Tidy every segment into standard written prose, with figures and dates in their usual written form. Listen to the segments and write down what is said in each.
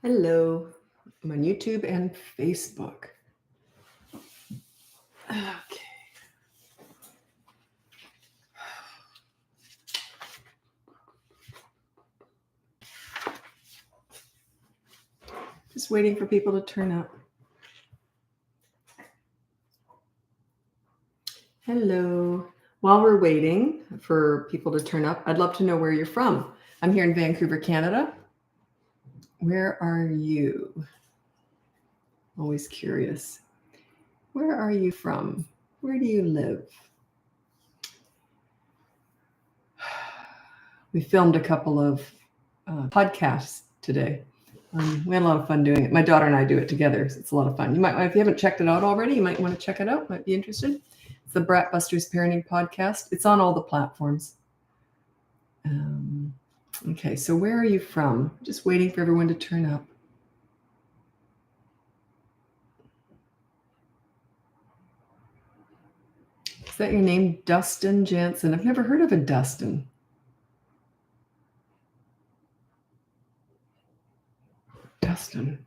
Hello, I'm on YouTube and Facebook. Okay. Just waiting for people to turn up. Hello. While we're waiting for people to turn up, I'd love to know where you're from. I'm here in Vancouver, Canada. Where are you? Always curious. Where are you from? Where do you live? We filmed a couple of podcasts today. We had a lot of fun doing it. My daughter and I do it together. So it's a lot of fun. You might, if you haven't checked it out already, you might want to check it out. Might be interested. It's the BratBusters Parenting Podcast. It's on all the platforms. Okay, so where are you from? Just waiting for everyone to turn up. Is that your name, Dustin Jansen? I've never heard of a Dustin. Dustin.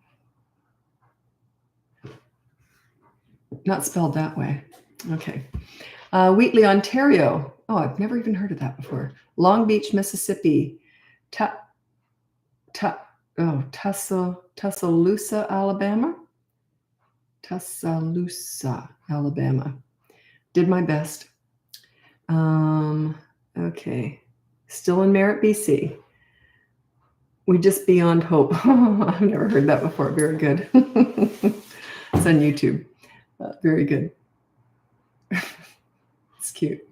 Not spelled that way. Okay. Wheatley, Ontario. Oh, I've never even heard of that before. Long Beach, Mississippi. Tuscaloosa, Alabama. Tuscaloosa, Alabama. Did my best. Okay. Still in Merritt, BC. We just beyond hope. I've never heard that before. Very good. It's on YouTube. Very good. It's cute.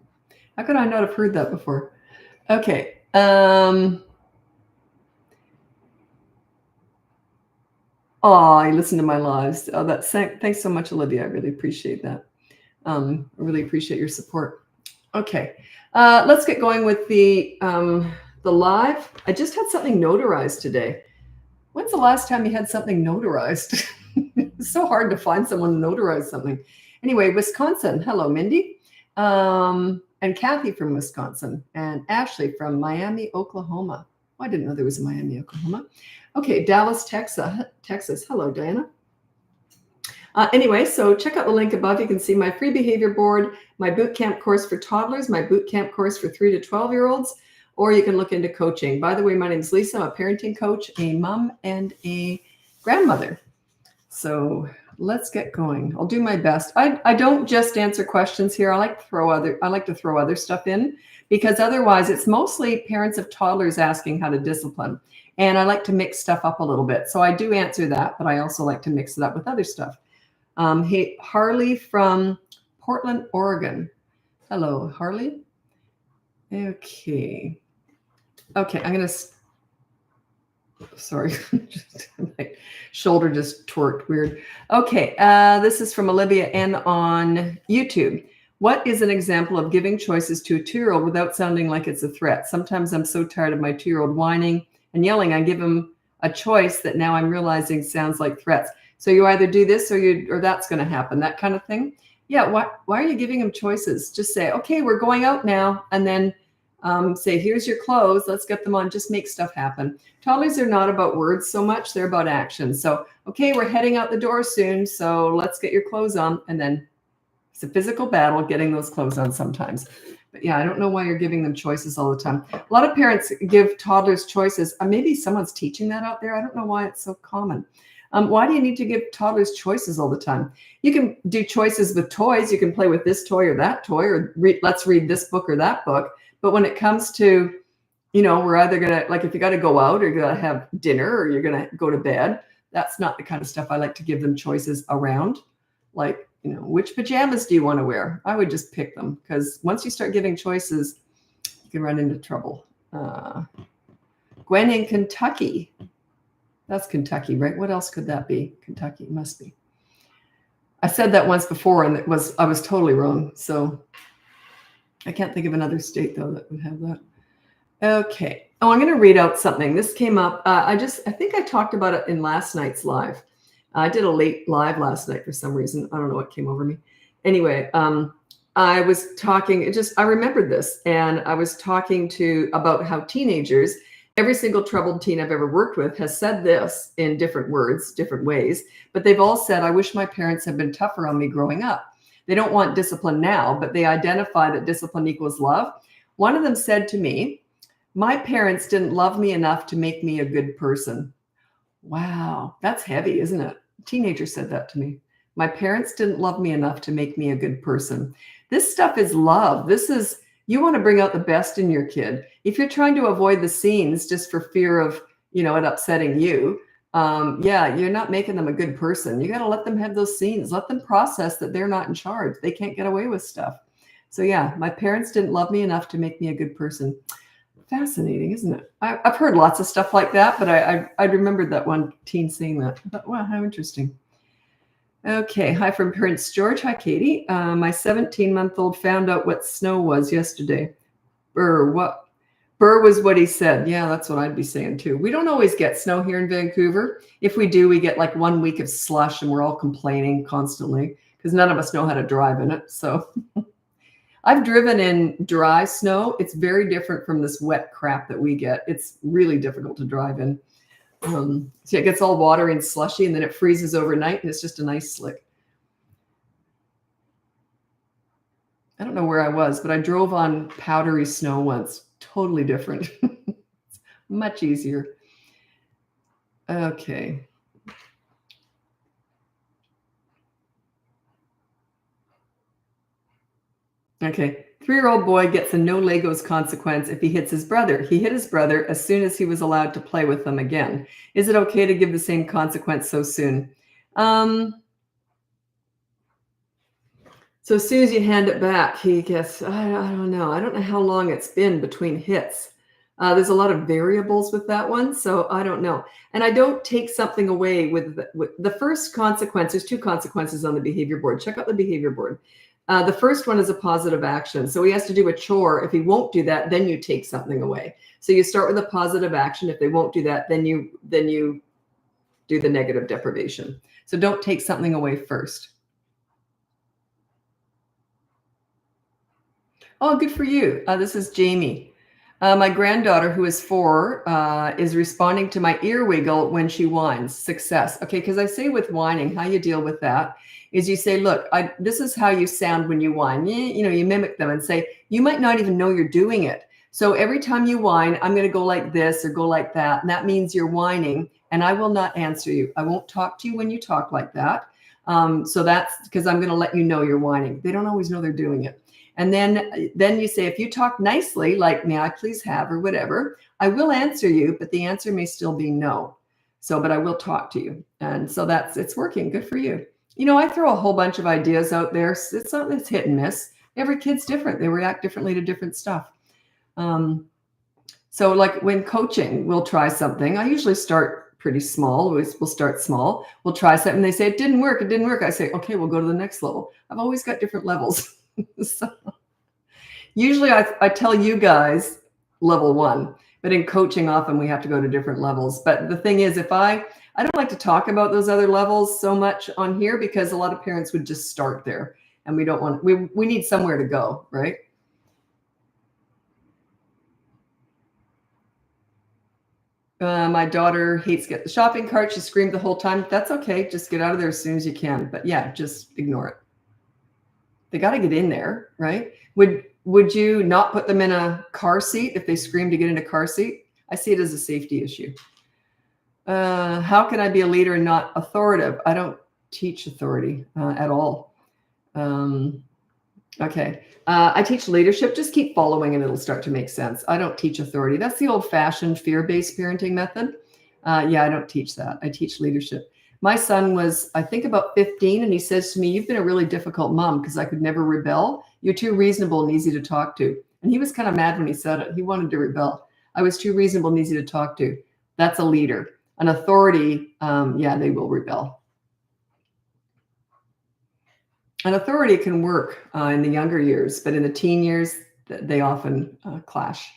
How could I not have heard that before? Okay. I listen to my lives. Oh, thanks so much, Olivia. I really appreciate that. I really appreciate your support. Okay. Let's get going with the live. I just had something notarized today. When's the last time you had something notarized? It's so hard to find someone to notarize something. Anyway, Wisconsin. Hello, Mindy. And Kathy from Wisconsin. And Ashley from Miami, Oklahoma. Oh, I didn't know there was a Miami, Oklahoma. Okay, Dallas, Texas. Hello, Diana. Anyway, so check out the link above. You can see my free behavior board, my boot camp course for toddlers, my boot camp course for 3 to 12-year-olds, or you can look into coaching. By the way, my name is Lisa. I'm a parenting coach, a mom, and a grandmother. So let's get going. I'll do my best. I don't just answer questions here. I like to throw other stuff in, because otherwise it's mostly parents of toddlers asking how to discipline. And I like to mix stuff up a little bit. So I do answer that, but I also like to mix it up with other stuff. Hey, Harley from Portland, Oregon. Hello, Harley. Okay. I'm going to... Sorry, my shoulder just twerked weird. Okay, this is from Olivia N on YouTube. What is an example of giving choices to a 2-year-old without sounding like it's a threat? Sometimes I'm so tired of my 2-year-old whining and yelling. I give him a choice that now I'm realizing sounds like threats. So you either do this or that's going to happen, that kind of thing. Yeah, why are you giving him choices? Just say, okay, we're going out now, and then say, here's your clothes, let's get them on. Just make stuff happen. Toddlers are not about words so much, they're about action. So, okay, we're heading out the door soon, so let's get your clothes on. And then it's a physical battle getting those clothes on sometimes. But yeah, I don't know why you're giving them choices all the time. A lot of parents give toddlers choices. Maybe someone's teaching that out there. I don't know why it's so common. Why do you need to give toddlers choices all the time? You can do choices with toys. You can play with this toy or that toy, or let's read this book or that book. But when it comes to, we're either going to, like, if you got to go out or you got to have dinner or you're going to go to bed, that's not the kind of stuff I like to give them choices around. Like, which pajamas do you want to wear? I would just pick them, because once you start giving choices, you can run into trouble. Gwen in Kentucky. That's Kentucky, right? What else could that be? Kentucky, it must be. I said that once before and I was totally wrong. So I can't think of another state, though, that would have that. Okay. Oh, I'm going to read out something. This came up. I think I talked about it in last night's live. I did a late live last night for some reason. I don't know what came over me. Anyway, I was talking, I remembered this, and I was talking about how teenagers, every single troubled teen I've ever worked with has said this in different words, different ways, but they've all said, I wish my parents had been tougher on me growing up. They don't want discipline now, but they identify that discipline equals love. One of them said to me, my parents didn't love me enough to make me a good person. Wow, that's heavy, isn't it? A teenager said that to me. My parents didn't love me enough to make me a good person. This stuff is love. This is, you want to bring out the best in your kid. If you're trying to avoid the scenes just for fear of, it upsetting you, you're not making them a good person. You got to let them have those scenes. Let them process that they're not in charge. They can't get away with stuff. So yeah, my parents didn't love me enough to make me a good person. Fascinating, isn't it? I've heard lots of stuff like that, but I remembered that one teen saying that. I thought, wow, how interesting. Okay, hi from Prince George. Hi, Katie. My 17-month-old found out what snow was yesterday. Burr was what he said. Yeah, that's what I'd be saying too. We don't always get snow here in Vancouver. If we do, we get like 1 week of slush and we're all complaining constantly because none of us know how to drive in it. So I've driven in dry snow. It's very different from this wet crap that we get. It's really difficult to drive in. So it gets all watery and slushy, and then it freezes overnight, and it's just a nice slick. I don't know where I was, but I drove on powdery snow once. Totally different. It's much easier. Okay. Okay. 3-year-old boy gets a no Legos consequence if he hits his brother. He hit his brother as soon as he was allowed to play with them again. Is it okay to give the same consequence so soon? So as soon as you hand it back, he gets, I don't know. I don't know how long it's been between hits. There's a lot of variables with that one. So I don't know. And I don't take something away with the first consequence. There's 2 consequences on the behavior board. Check out the behavior board. The first one is a positive action. So he has to do a chore. If he won't do that, then you take something away. So you start with a positive action. If they won't do that, then you do the negative deprivation. So don't take something away first. Oh, good for you. This is Jamie. My granddaughter, who is 4, is responding to my ear wiggle when she whines. Success. Okay, because I say with whining, how you deal with that is you say, look, this is how you sound when you whine. You mimic them and say, you might not even know you're doing it. So every time you whine, I'm going to go like this or go like that. And that means you're whining, and I will not answer you. I won't talk to you when you talk like that. So that's because I'm going to let you know you're whining. They don't always know they're doing it. And then you say, if you talk nicely, like, may I please have, or whatever, I will answer you, but the answer may still be no. So, but I will talk to you. And so it's working. Good for you. I throw a whole bunch of ideas out there. It's hit and miss. Every kid's different. They react differently to different stuff. So like when coaching, we'll try something. I usually start pretty small. We'll start small. We'll try something. They say, it didn't work. It didn't work. I say, okay, we'll go to the next level. I've always got different levels. So usually I tell you guys level 1, but in coaching often we have to go to different levels. But the thing is, if I don't like to talk about those other levels so much on here because a lot of parents would just start there, and we don't want, we need somewhere to go, right? My daughter hates get the shopping cart. She screamed the whole time. That's okay. Just get out of there as soon as you can. But yeah, just ignore it. They got to get in there, right? Would you not put them in a car seat if they scream to get in a car seat? I see it as a safety issue. How can I be a leader and not authoritative? I don't teach authority at all. Okay. I teach leadership. Just keep following and it'll start to make sense. I don't teach authority. That's the old-fashioned fear-based parenting method. Yeah, I don't teach that. I teach leadership. My son was, I think, about 15, and he says to me, you've been a really difficult mom because I could never rebel. You're too reasonable and easy to talk to. And he was kind of mad when he said it. He wanted to rebel. I was too reasonable and easy to talk to. That's a leader. An authority, yeah, they will rebel. An authority can work in the younger years, but in the teen years, they often clash.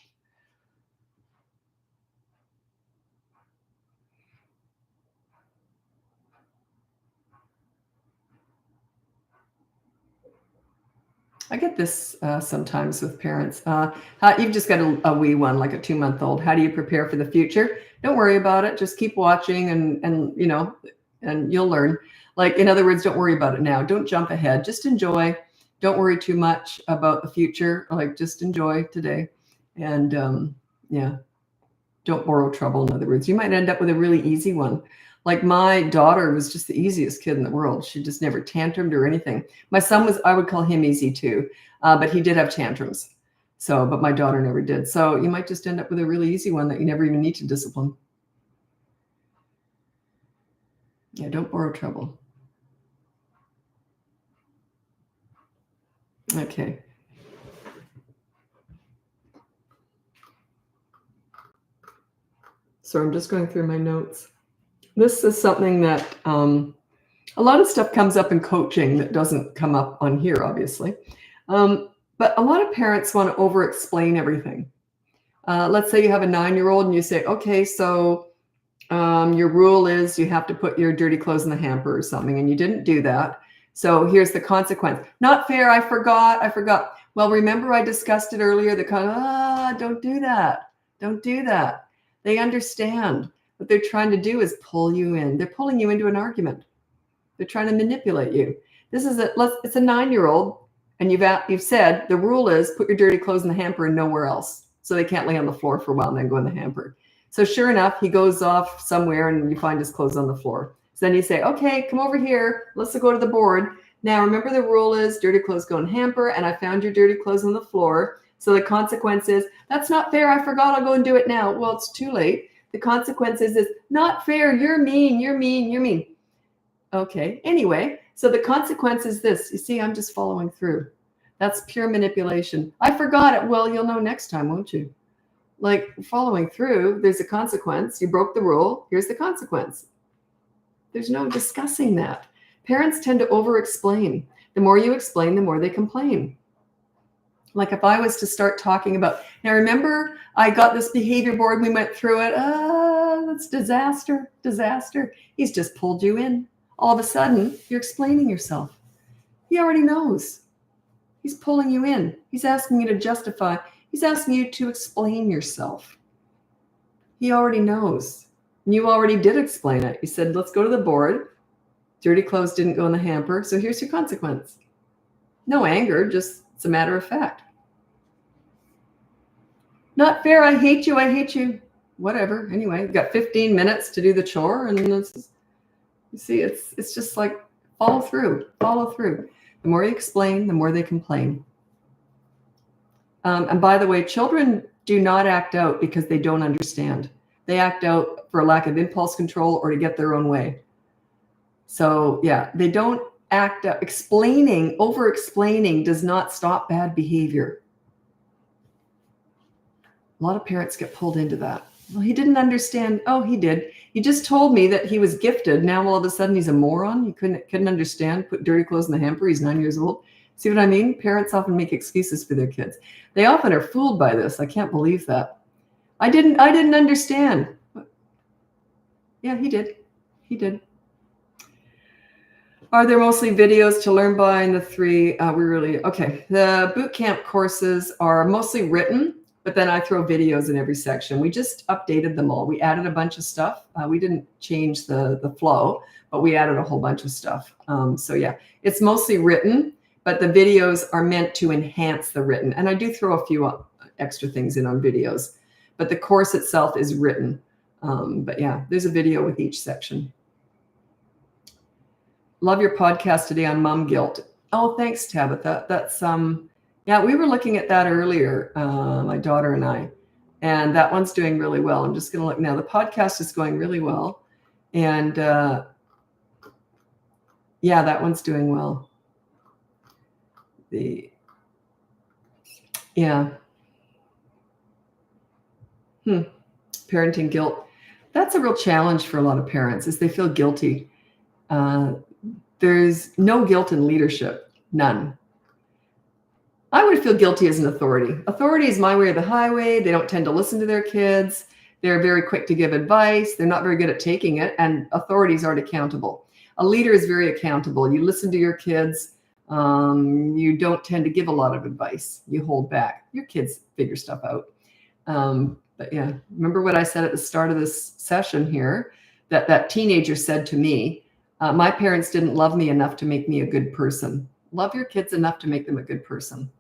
I get this sometimes with parents. You've just got a wee one, like a 2-month-old. How do you prepare for the future? Don't worry about it. Just keep watching, and and you'll learn. Like, in other words, don't worry about it now. Don't jump ahead. Just enjoy. Don't worry too much about the future. Like, just enjoy today, and yeah, don't borrow trouble. In other words, you might end up with a really easy one. Like, my daughter was just the easiest kid in the world. She just never tantrumed or anything. My son was, I would call him easy too, but he did have tantrums. So, but my daughter never did. So you might just end up with a really easy one that you never even need to discipline. Yeah, don't borrow trouble. Okay. So I'm just going through my notes. This is something that a lot of stuff comes up in coaching that doesn't come up on here, obviously. But a lot of parents want to over-explain everything. Let's say you have a 9-year-old and you say, okay, so your rule is you have to put your dirty clothes in the hamper or something, and you didn't do that. So here's the consequence. Not fair. I forgot. Well, remember I discussed it earlier. Don't do that. Don't do that. They understand. What they're trying to do is pull you in. They're pulling you into an argument. They're trying to manipulate you. It's a 9-year-old, and you've said the rule is put your dirty clothes in the hamper and nowhere else. So they can't lay on the floor for a while and then go in the hamper. So sure enough, he goes off somewhere and you find his clothes on the floor. So then you say, okay, come over here. Let's go to the board. Now, remember the rule is dirty clothes go in hamper, and I found your dirty clothes on the floor. So the consequence is, that's not fair. I forgot. I'll go and do it now. Well, it's too late. The consequence is not fair. You're mean. You're mean. You're mean. Okay. Anyway, so the consequence is this. You see, I'm just following through. That's pure manipulation. I forgot it. Well, you'll know next time, won't you? Like, following through, there's a consequence. You broke the rule. Here's the consequence. There's no discussing that. Parents tend to over-explain. The more you explain, the more they complain. Like, if I was to start talking about, now remember, I got this behavior board, we went through it. That's disaster. He's just pulled you in. All of a sudden, you're explaining yourself. He already knows. He's pulling you in. He's asking you to justify. He's asking you to explain yourself. He already knows. And you already did explain it. You said, let's go to the board. Dirty clothes didn't go in the hamper. So here's your consequence. No anger, just it's a matter of fact. Not fair. I hate you. Whatever. Anyway, you've got 15 minutes to do the chore. And you see, it's just like follow through. The more you explain, the more they complain. And by the way, children do not act out because they don't understand. They act out for a lack of impulse control or to get their own way. So yeah, they don't act out. Over-explaining does not stop bad behavior. A lot of parents get pulled into that. Well, he didn't understand. Oh, he did. You just told me that he was gifted. Now all of a sudden he's a moron. You couldn't understand. Put dirty clothes in the hamper. He's 9 years old. See what I mean? Parents often make excuses for their kids. They often are fooled by this. I can't believe that. I didn't understand. Yeah, he did. Are there mostly videos to learn by in the 3? Okay. The boot camp courses are mostly written, but then I throw videos in every section. We just updated them all. We added a bunch of stuff. We didn't change the flow, but we added a whole bunch of stuff. So yeah, it's mostly written, but the videos are meant to enhance the written. And I do throw a few extra things in on videos, but the course itself is written. But yeah, there's a video with each section. Love your podcast today on mom guilt. Oh, thanks, Tabitha. That's yeah, we were looking at that earlier, my daughter and I, and that one's doing really well. I'm just going to look now. The podcast is going really well, and yeah, that one's doing well. Parenting guilt. That's a real challenge for a lot of parents, is they feel guilty. There's no guilt in leadership, none. I would feel guilty as an authority. Authority is my way or the highway. They don't tend to listen to their kids. They're very quick to give advice. They're not very good at taking it, and authorities aren't accountable. A leader is very accountable. You listen to your kids. You don't tend to give a lot of advice. You hold back. Your kids figure stuff out. But yeah, remember what I said at the start of this session here, that teenager said to me, my parents didn't love me enough to make me a good person. Love your kids enough to make them a good person.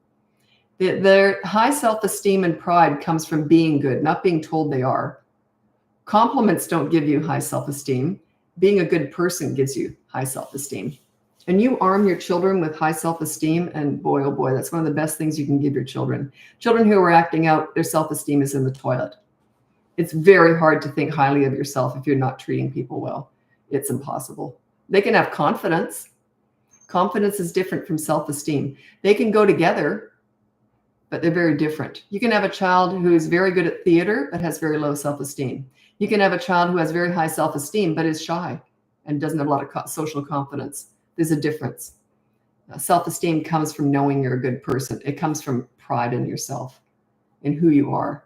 Their high self-esteem and pride comes from being good, not being told they are. Compliments don't give you high self-esteem. Being a good person gives you high self-esteem. And you arm your children with high self-esteem, and boy, oh boy, that's one of the best things you can give your children. Children who are acting out, their self-esteem is in the toilet. It's very hard to think highly of yourself if you're not treating people well. It's impossible. They can have confidence. Confidence is different from self-esteem. They can go together, but they're very different. You can have a child who's very good at theater, but has very low self-esteem. You can have a child who has very high self-esteem, but is shy and doesn't have a lot of social confidence. There's a difference. Self-esteem comes from knowing you're a good person. It comes from pride in yourself and who you are.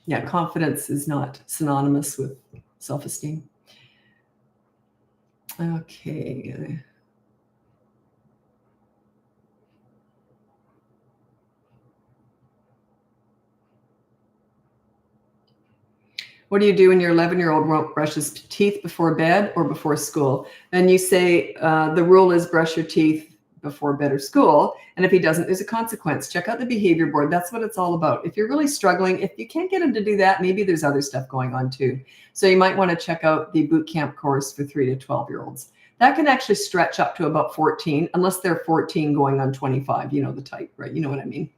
Yeah, confidence is not synonymous with self-esteem. Okay. What do you do when your 11-year-old won't brush his teeth before bed or before school? And you say the rule is brush your teeth before bed or school. And if he doesn't, there's a consequence. Check out the behavior board. That's what it's all about. If you're really struggling, if you can't get him to do that, maybe there's other stuff going on too. So you might want to check out the boot camp course for 3 to 12-year-olds. That can actually stretch up to about 14, unless they're 14 going on 25. You know the type, right? You know what I mean?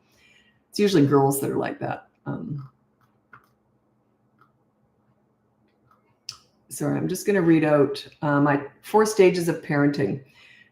It's usually girls that are like that. Sorry, I'm just going to read out my 4 stages of parenting.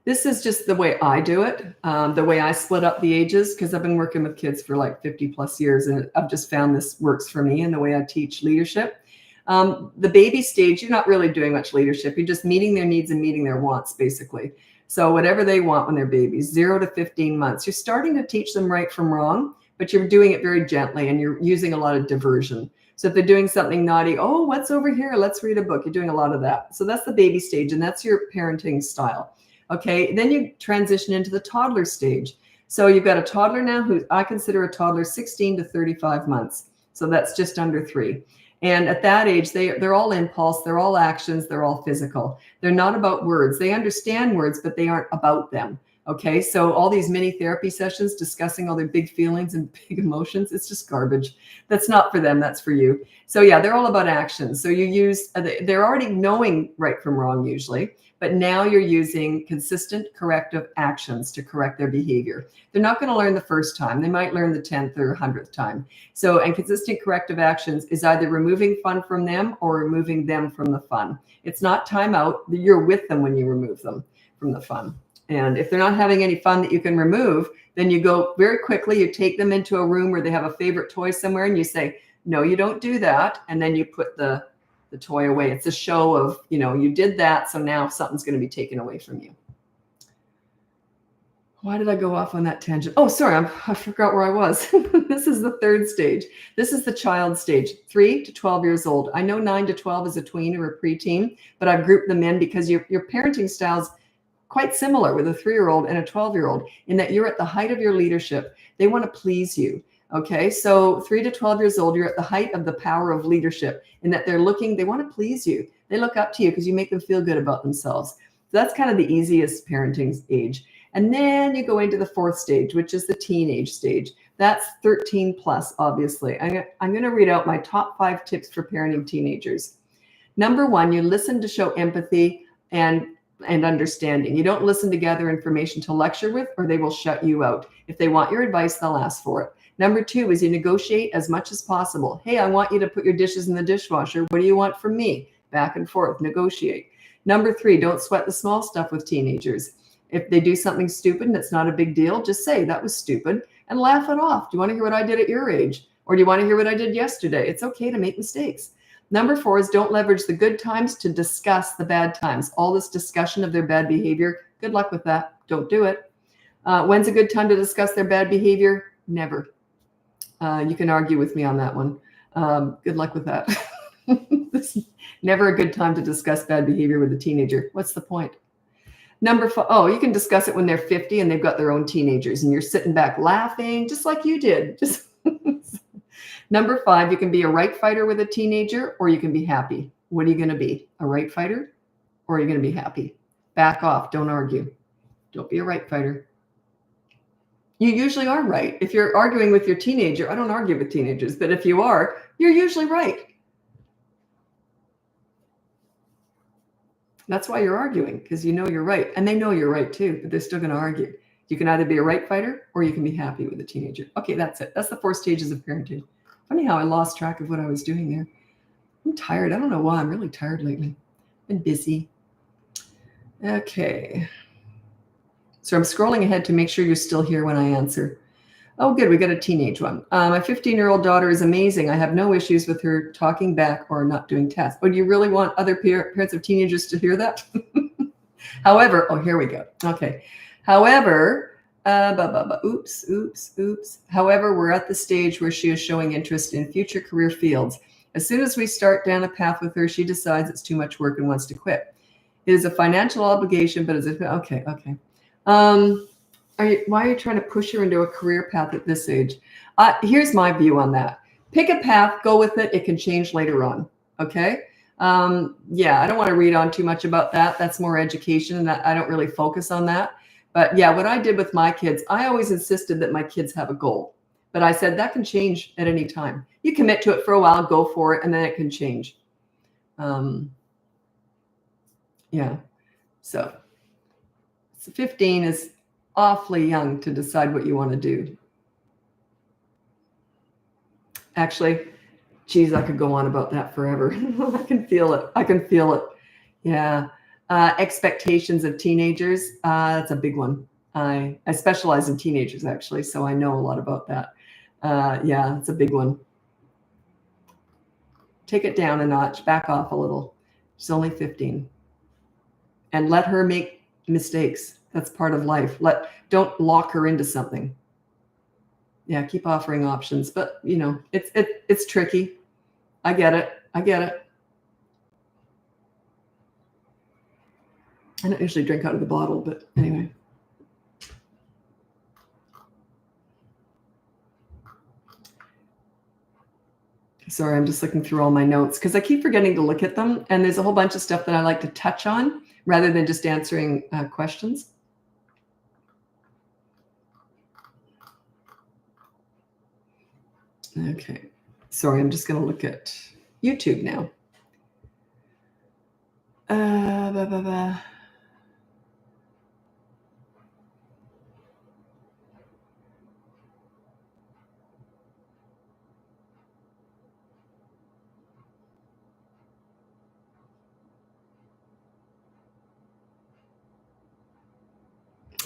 This is just the way I do it, the way I split up the ages, because I've been working with kids for like 50 plus years, and I've just found this works for me and the way I teach leadership. The baby stage, you're not really doing much leadership. You're just meeting their needs and meeting their wants, basically. So whatever they want when they're babies, 0 to 15 months, you're starting to teach them right from wrong, but you're doing it very gently and you're using a lot of diversion. So if they're doing something naughty, oh, what's over here? Let's read a book. You're doing a lot of that. So that's the baby stage, and that's your parenting style. Okay, then you transition into the toddler stage. So you've got a toddler now who I consider a toddler 16 to 35 months. So that's just under 3. And at that age, they're all impulse, they're all actions, they're all physical. They're not about words. They understand words, but they aren't about them. Okay, so all these mini therapy sessions discussing all their big feelings and big emotions, it's just garbage. That's not for them, that's for you. So yeah, they're all about actions. So you use, they're already knowing right from wrong usually, but now you're using consistent corrective actions to correct their behavior. They're not going to learn the first time. They might learn the 10th or 100th time. So, and consistent corrective actions is either removing fun from them or removing them from the fun. It's not time out. You're with them when you remove them from the fun. And if they're not having any fun that you can remove, then you go very quickly, you take them into a room where they have a favorite toy somewhere and you say, no, you don't do that. And then you put the toy away. It's a show of, you know, you did that, so now something's going to be taken away from you. Why did I go off on that tangent? Oh, sorry, I forgot where I was. This is the 3rd stage. This is the child stage, 3 to 12 years old. I know 9 to 12 is a tween or a preteen, but I've grouped them in because your parenting styles quite similar with a 3-year-old and a 12-year-old in that you're at the height of your leadership. They want to please you. Okay, so 3 to 12 years old, you're at the height of the power of leadership in that they want to please you. They look up to you because you make them feel good about themselves. So that's kind of the easiest parenting age. And then you go into the 4th stage, which is the teenage stage. That's 13 plus, obviously. I'm going to read out my top 5 tips for parenting teenagers. Number 1, you listen to show empathy and understanding. You don't listen to gather information to lecture with, or they will shut you out. If they want your advice, they'll ask for it. Number 2 is you negotiate as much as possible. Hey, I want you to put your dishes in the dishwasher. What do you want from me? Back and forth, negotiate. Number 3, don't sweat the small stuff with teenagers. If they do something stupid and it's not a big deal, just say that was stupid and laugh it off. Do you want to hear what I did at your age? Or do you want to hear what I did yesterday? It's okay to make mistakes. Number 4 is don't leverage the good times to discuss the bad times. All this discussion of their bad behavior, good luck with that. Don't do it. When's a good time to discuss their bad behavior? Never. You can argue with me on that one. Good luck with that. This is never a good time to discuss bad behavior with a teenager. What's the point? Number 5, oh, you can discuss it when they're 50 and they've got their own teenagers and you're sitting back laughing just like you did. Just Number 5, you can be a right fighter with a teenager or you can be happy. What are you going to be? A right fighter or are you going to be happy? Back off. Don't argue. Don't be a right fighter. You usually are right. If you're arguing with your teenager, I don't argue with teenagers, but if you are, you're usually right. That's why you're arguing, because you know you're right. And they know you're right too, but they're still going to argue. You can either be a right fighter or you can be happy with a teenager. Okay, that's it. That's the 4 stages of parenting. Funny how I lost track of what I was doing there. I'm tired. I don't know why. I'm really tired lately. Been busy. Okay. So I'm scrolling ahead to make sure you're still here when I answer. Oh, good. We got a teenage one. My 15-year-old daughter is amazing. I have no issues with her talking back or not doing tests. Oh, do you really want other parents of teenagers to hear that? However, oh, here we go. Okay. However, oops. However, we're at the stage where she is showing interest in future career fields. As soon as we start down a path with her, she decides it's too much work and wants to quit. It is a financial obligation, but okay. Why are you trying to push her into a career path at this age? Here's my view on that. Pick a path, go with it. It can change later on. Okay. Yeah, I don't want to read on too much about that. That's more education and I don't really focus on that. But yeah, what I did with my kids, I always insisted that my kids have a goal. But I said that can change at any time. You commit to it for a while, go for it, and then it can change. Yeah. So 15 is awfully young to decide what you want to do. Actually, geez, I could go on about that forever. I can feel it. Yeah. Expectations of teenagers. That's a big one. I specialize in teenagers, actually, so I know a lot about that. Yeah, it's a big one. Take it down a notch, back off a little. She's only 15. And let her make mistakes. That's part of life. Don't lock her into something. Yeah, keep offering options, but you know, it's tricky. I get it. I don't usually drink out of the bottle, but anyway. Sorry, I'm just looking through all my notes because I keep forgetting to look at them. And there's a whole bunch of stuff that I like to touch on rather than just answering questions. Okay. Sorry, I'm just going to look at YouTube now.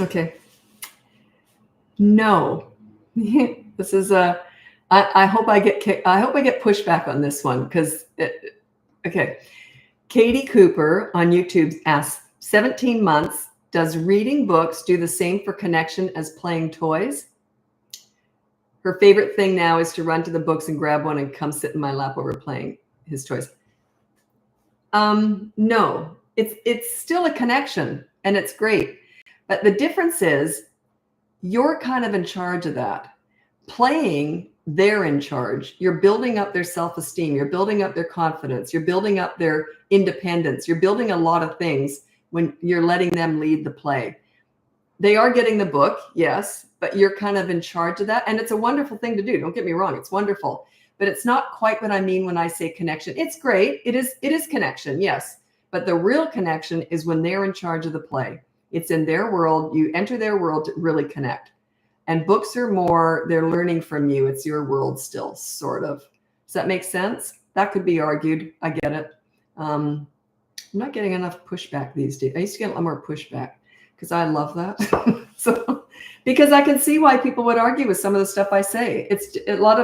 Okay. No. This is I hope I get pushback on this one because okay. Katie Cooper on YouTube asks, 17 months, does reading books do the same for connection as playing toys? Her favorite thing now is to run to the books and grab one and come sit in my lap while we're playing his toys. No, it's still a connection and it's great. But the difference is you're kind of in charge of that. Playing, they're in charge. You're building up their self-esteem. You're building up their confidence. You're building up their independence. You're building a lot of things when you're letting them lead the play. They are getting the book, yes, but you're kind of in charge of that. And it's a wonderful thing to do. Don't get me wrong. It's wonderful. But it's not quite what I mean when I say connection. It's great. It is connection, yes. But the real connection is when they're in charge of the play. It's in their world. You enter their world to really connect. And books are more, they're learning from you. It's your world still, sort of. Does that make sense? That could be argued. I get it. I'm not getting enough pushback these days. I used to get a lot more pushback because I love that. So, because I can see why people would argue with some of the stuff I say. All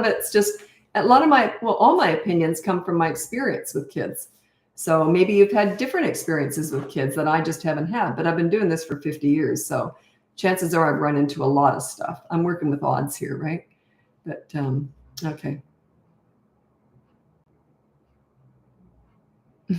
my opinions come from my experience with kids. So maybe you've had different experiences with kids that I just haven't had, but I've been doing this for 50 years. So chances are I've run into a lot of stuff. I'm working with odds here, right? But, okay.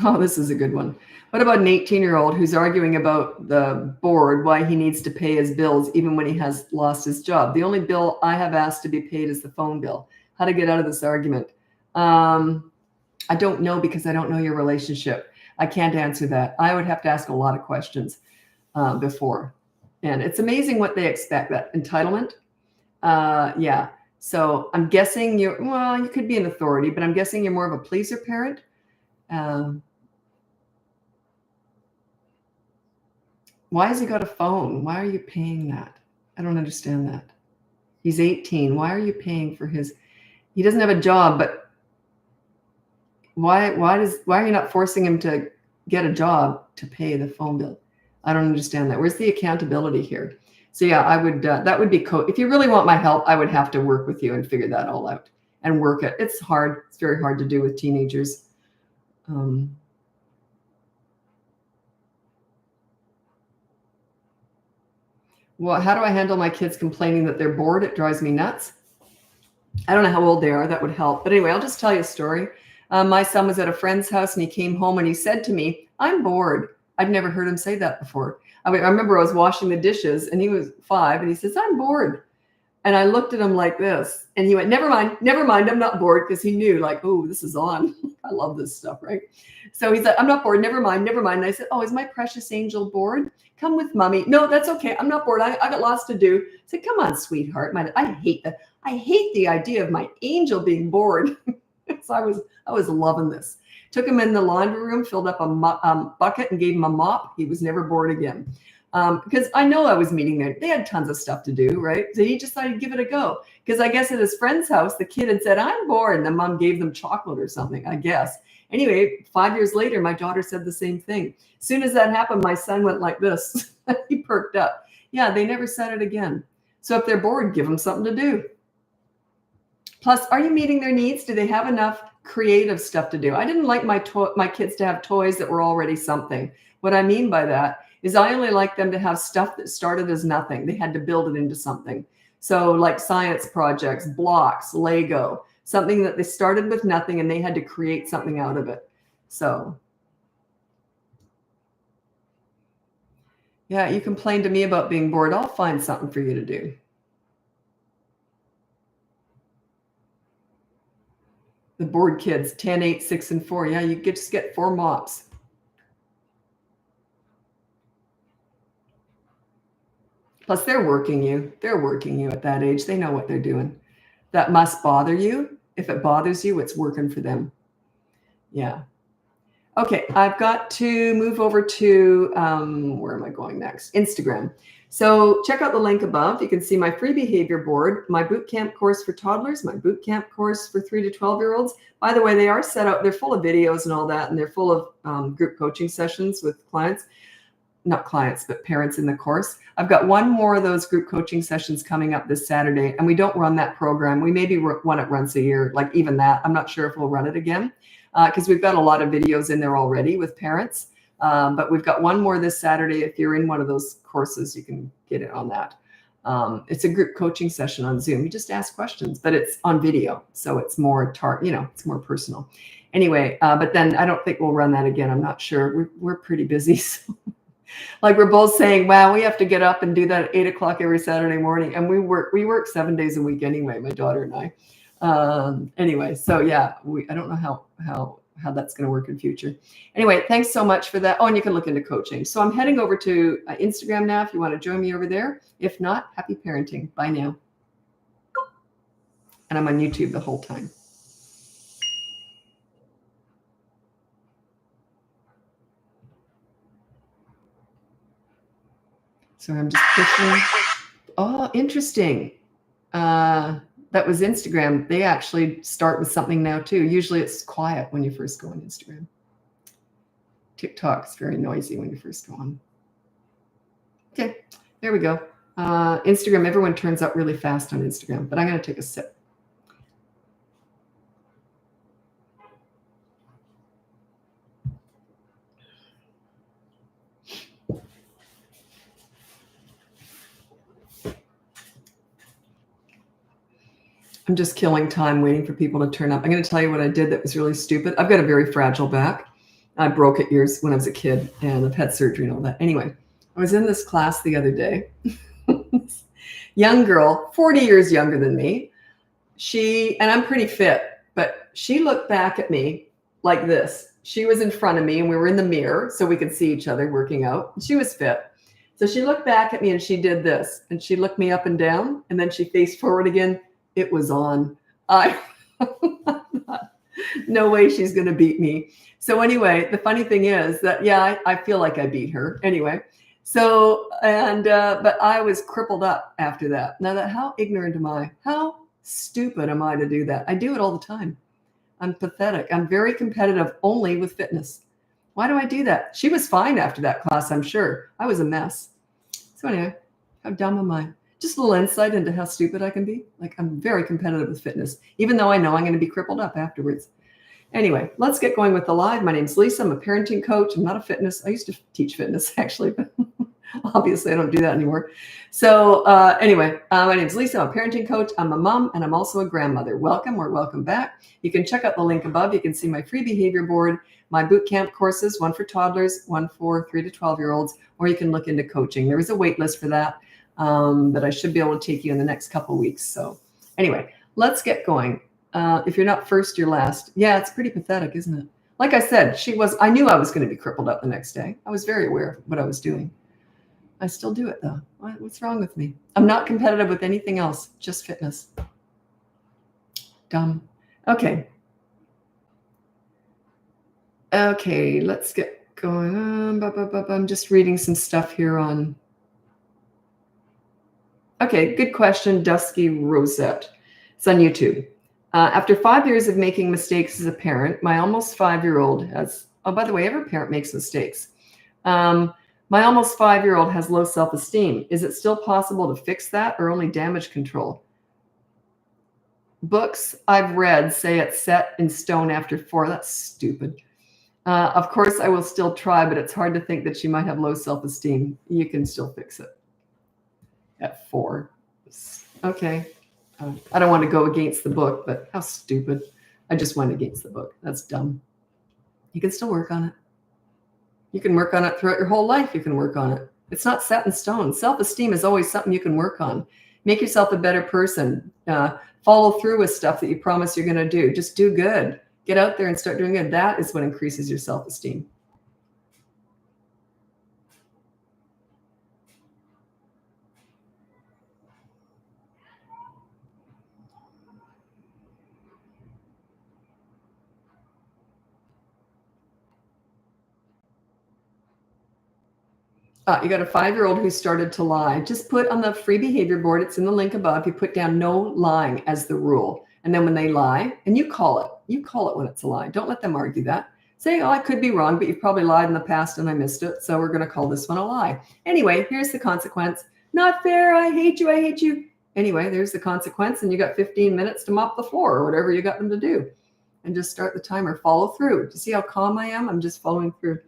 Oh, this is a good one. What about an 18-year-old who's arguing about the board, why he needs to pay his bills even when he has lost his job? The only bill I have asked to be paid is the phone bill. How to get out of this argument? I don't know, because I don't know your relationship. I can't answer that. I would have to ask a lot of questions before. And it's amazing what they expect, that entitlement. Yeah. So I'm guessing you could be an authority, but I'm guessing you're more of a pleaser parent. Why has he got a phone? Why are you paying that? I don't understand that. He's 18. Why are you paying for he doesn't have a job, but why are you not forcing him to get a job to pay the phone bill? I don't understand that. Where's the accountability here? So yeah, I would, that would be if you really want my help, I would have to work with you and figure that all out and work it. It's hard. It's very hard to do with teenagers. Well, how do I handle my kids complaining that they're bored? It drives me nuts. I don't know how old they are. That would help. But anyway, I'll just tell you a story. My son was at a friend's house and he came home and he said to me, "I'm bored." I've never heard him say that before. I remember I was washing the dishes and he was 5 and he says, "I'm bored." And I looked at him like this and he went, never mind, I'm not bored," because he knew, like, oh, this is on. I love this stuff, right? So he's like, "I'm not bored, never mind. And I said, "Oh, is my precious angel bored? Come with mommy." "No, that's okay. I'm not bored. I got lots to do." I said, "Come on, sweetheart." I hate that. I hate the idea of my angel being bored. So I was loving this. Took him in the laundry room, filled up a bucket and gave him a mop. He was never bored again. Because I know I was meeting there. They had tons of stuff to do, right? So he just thought he'd give it a go. Because I guess at his friend's house, the kid had said, "I'm bored." And the mom gave them chocolate or something, I guess. Anyway, 5 years later, my daughter said the same thing. As soon as that happened, my son went like this. He perked up. Yeah, they never said it again. So if they're bored, give them something to do. Plus, are you meeting their needs? Do they have enough creative stuff to do? I didn't like my kids to have toys that were already something. What I mean by that is I only like them to have stuff that started as nothing. They had to build it into something. So like science projects, blocks, Lego, something that they started with nothing and they had to create something out of it. So yeah, you complain to me about being bored. I'll find something for you to do. The bored kids, 10, 8, 6, and 4. Yeah, you just get 4 mops. Plus, they're working you. They're working you at that age. They know what they're doing. That must bother you. If it bothers you, it's working for them. Yeah. Okay, I've got to move over to, where am I going next? Instagram. So check out the link above. You can see my free behavior board, my boot camp course for toddlers, my boot camp course for 3 to 12-year-olds. By the way, they are set up. They're full of videos and all that, and they're full of group coaching sessions with clients. Not clients, but parents in the course. I've got one more of those group coaching sessions coming up this Saturday, and we don't run that program. We maybe run it once a year, like even that. I'm not sure if we'll run it again because we've got a lot of videos in there already with parents. But we've got one more this Saturday. If you're in one of those courses, you can get it on that. It's a group coaching session on Zoom. You just ask questions, but it's on video. So it's more, it's more personal. Anyway, but then I don't think we'll run that again. I'm not sure. We're pretty busy. So. Like we're both saying, wow, we have to get up and do that at 8 o'clock every Saturday morning. And we work 7 days a week anyway, my daughter and I. Anyway, so yeah, I don't know how that's going to work in future. Anyway, thanks so much for that. Oh, and you can look into coaching. So I'm heading over to Instagram now if you want to join me over there. If not, happy parenting. Bye now. And I'm on YouTube the whole time. So I'm just pushing. Oh, interesting. That was Instagram. They actually start with something now too. Usually it's quiet when you first go on Instagram. TikTok is very noisy when you first go on. Okay, there we go. Instagram, everyone turns up really fast on Instagram, but I'm going to take a sip. I'm just killing time waiting for people to turn up. I'm going to tell you what I did that was really stupid. I've got a very fragile back. I broke it years when I was a kid, and I've had surgery and all that. Anyway, I was in this class the other day. Young girl, 40 years younger than me. And I'm pretty fit, but she looked back at me like this. She was in front of me and we were in the mirror so we could see each other working out. She was fit. So she looked back at me and she did this, and she looked me up and down, and then she faced forward again. It was on. No way she's going to beat me. So anyway, the funny thing is that, yeah, I feel like I beat her anyway. So, but I was crippled up after that. Now, how ignorant am I? How stupid am I to do that? I do it all the time. I'm pathetic. I'm very competitive only with fitness. Why do I do that? She was fine after that class, I'm sure. I was a mess. So anyway, how dumb am I? Just a little insight into how stupid I can be. Like, I'm very competitive with fitness, even though I know I'm going to be crippled up afterwards. Anyway, let's get going with the live. My name's Lisa. I'm a parenting coach. I'm not a fitness. I used to teach fitness, actually, but obviously I don't do that anymore. So anyway, my name's Lisa. I'm a parenting coach. I'm a mom, and I'm also a grandmother. Welcome or welcome back. You can check out the link above. You can see my free behavior board, my boot camp courses, one for toddlers, one for 3 to 12-year-olds, or you can look into coaching. There is a wait list for that, but I should be able to take you in the next couple of weeks. So anyway, let's get going. If you're not first, you're last. Yeah, it's pretty pathetic, isn't it? Like I said, I knew I was going to be crippled up the next day. I was very aware of what I was doing. I still do it though. What's wrong with me? I'm not competitive with anything else, just fitness. Dumb. Okay. Okay, let's get going on. I'm just reading some stuff here on. Okay, good question, Dusky Rosette. It's on YouTube. After 5 years of making mistakes as a parent, my almost 5-year-old has, oh, by the way, every parent makes mistakes. My almost 5-year-old has low self-esteem. Is it still possible to fix that, or only damage control? Books I've read say it's set in stone after 4. That's stupid. Of course, I will still try, but it's hard to think that she might have low self-esteem. You can still fix it at 4. Okay. I don't want to go against the book, but how stupid. I just went against the book. That's dumb. You can still work on it. You can work on it throughout your whole life. You can work on it. It's not set in stone. Self-esteem is always something you can work on. Make yourself a better person. Follow through with stuff that you promise you're going to do. Just do good. Get out there and start doing good. That is what increases your self-esteem. You got a 5-year-old who started to lie. Just put on the free behavior board, it's in the link above, you put down no lying as the rule. And then when they lie, and you call it when it's a lie. Don't let them argue that. Say, oh, I could be wrong, but you've probably lied in the past and I missed it. So we're going to call this one a lie. Anyway, here's the consequence. Not fair. I hate you. I hate you. Anyway, there's the consequence. And you got 15 minutes to mop the floor or whatever you got them to do. And just start the timer. Follow through. Do you see how calm I am? I'm just following through.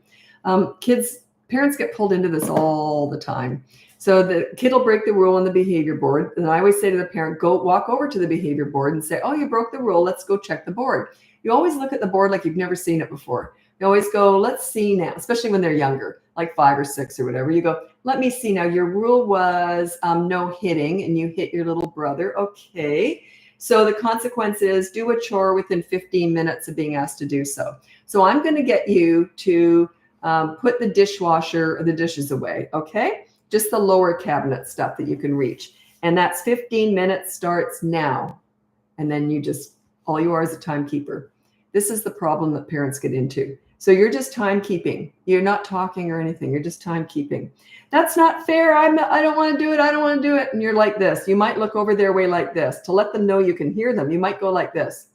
Parents get pulled into this all the time. So the kid will break the rule on the behavior board. And I always say to the parent, go walk over to the behavior board and say, oh, you broke the rule. Let's go check the board. You always look at the board like you've never seen it before. You always go, let's see now, especially when they're younger, like 5 or 6 or whatever. You go, let me see now. Your rule was no hitting, and you hit your little brother. Okay. So the consequence is do a chore within 15 minutes of being asked to do so. So I'm going to get you to put the dishwasher or the dishes away, okay? Just the lower cabinet stuff that you can reach. And that's 15 minutes starts now. And then all you are is a timekeeper. This is the problem that parents get into. So you're just timekeeping. You're not talking or anything. You're just timekeeping. That's not fair. I don't want to do it. I don't want to do it. And you're like this. You might look over their way like this. To let them know you can hear them, you might go like this.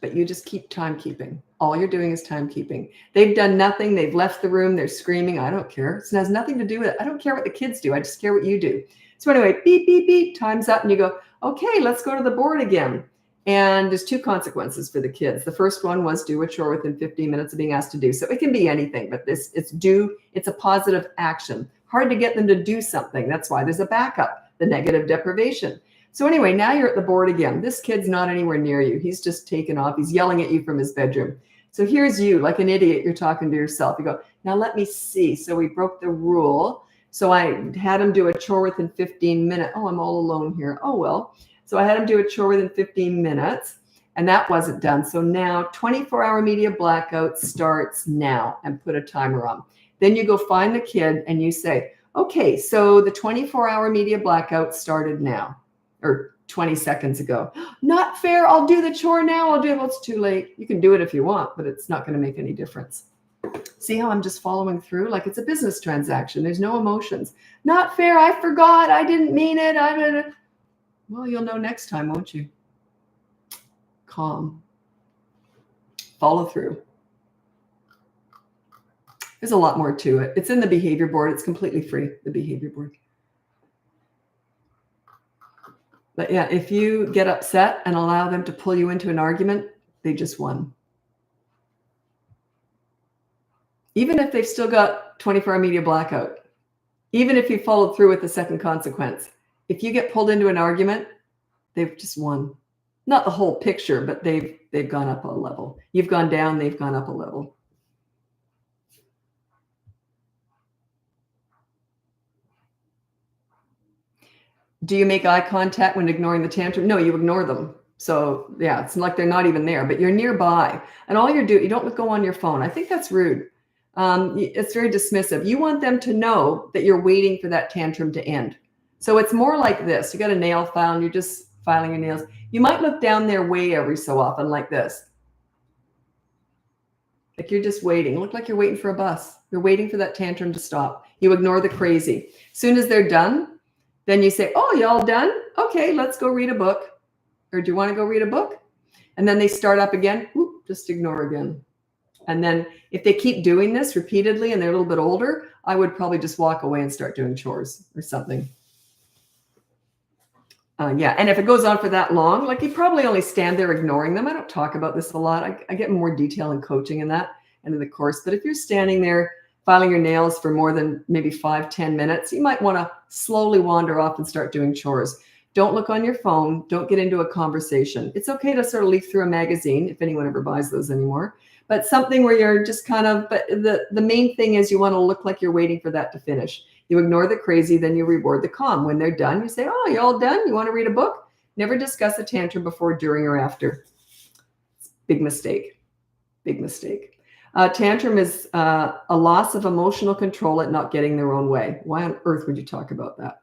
But you just keep timekeeping. All you're doing is timekeeping. They've done nothing. They've left the room. They're screaming. I don't care. It has nothing to do with it. I don't care what the kids do. I just care what you do. So anyway, beep, beep, beep, time's up. And you go, okay, let's go to the board again. And there's 2 consequences for the kids. The first one was do a chore within 15 minutes of being asked to do. So it can be anything, but it's a positive action. Hard to get them to do something. That's why there's a backup, the negative deprivation. So anyway, now you're at the board again. This kid's not anywhere near you. He's just taken off. He's yelling at you from his bedroom. So here's you, like an idiot, you're talking to yourself. You go, now let me see. So we broke the rule. So I had him do a chore within 15 minutes. Oh, I'm all alone here. Oh, well. So I had him do a chore within 15 minutes, and that wasn't done. So now 24-hour media blackout starts now, and put a timer on. Then you go find the kid and you say, okay, so the 24-hour media blackout started now, or 20 seconds ago. Not fair. I'll do the chore now. I'll do it. Well, it's too late. You can do it if you want, but it's not going to make any difference. See how I'm just following through? Like it's a business transaction. There's no emotions. Not fair. I forgot. I didn't mean it. Well, you'll know next time, won't you? Calm. Follow through. There's a lot more to it. It's in the behavior board. It's completely free, the behavior board. But yeah, if you get upset and allow them to pull you into an argument, they just won. Even if they've still got 24-hour media blackout, even if you followed through with the second consequence, if you get pulled into an argument, they've just won. Not the whole picture, but they've gone up a level. You've gone down, they've gone up a level. Do you make eye contact when ignoring the tantrum? No, you ignore them. So yeah, it's like they're not even there, but you're nearby. And all you're doing, you don't go on your phone. I think that's rude. It's very dismissive. You want them to know that you're waiting for that tantrum to end. So it's more like this. You got a nail file and you're just filing your nails. You might look down their way every so often like this. Like you're just waiting. Look like you're waiting for a bus. You're waiting for that tantrum to stop. You ignore the crazy. As soon as they're done, then you say, oh, y'all done? Okay, let's go read a book. Or do you want to go read a book? And then they start up again. Whoop, just ignore again. And then if they keep doing this repeatedly and they're a little bit older, I would probably just walk away and start doing chores or something. Yeah, and if it goes on for that long, like you probably only stand there ignoring them. I don't talk about this a lot. I get more detail in coaching and that end of the course. But if you're standing there filing your nails for more than maybe 5-10 minutes, you might want to slowly wander off and start doing chores. Don't look on your phone. Don't get into a conversation. It's okay to sort of leaf through a magazine if anyone ever buys those anymore. But something where you're just kind of, but the main thing is you want to look like you're waiting for that to finish. You ignore the crazy, then you reward the calm. When they're done, you say, oh, you all done? You want to read a book? Never discuss a tantrum before, during, or after. Big mistake. Big mistake. Tantrum is a loss of emotional control at not getting their own way. Why on earth would you talk about that?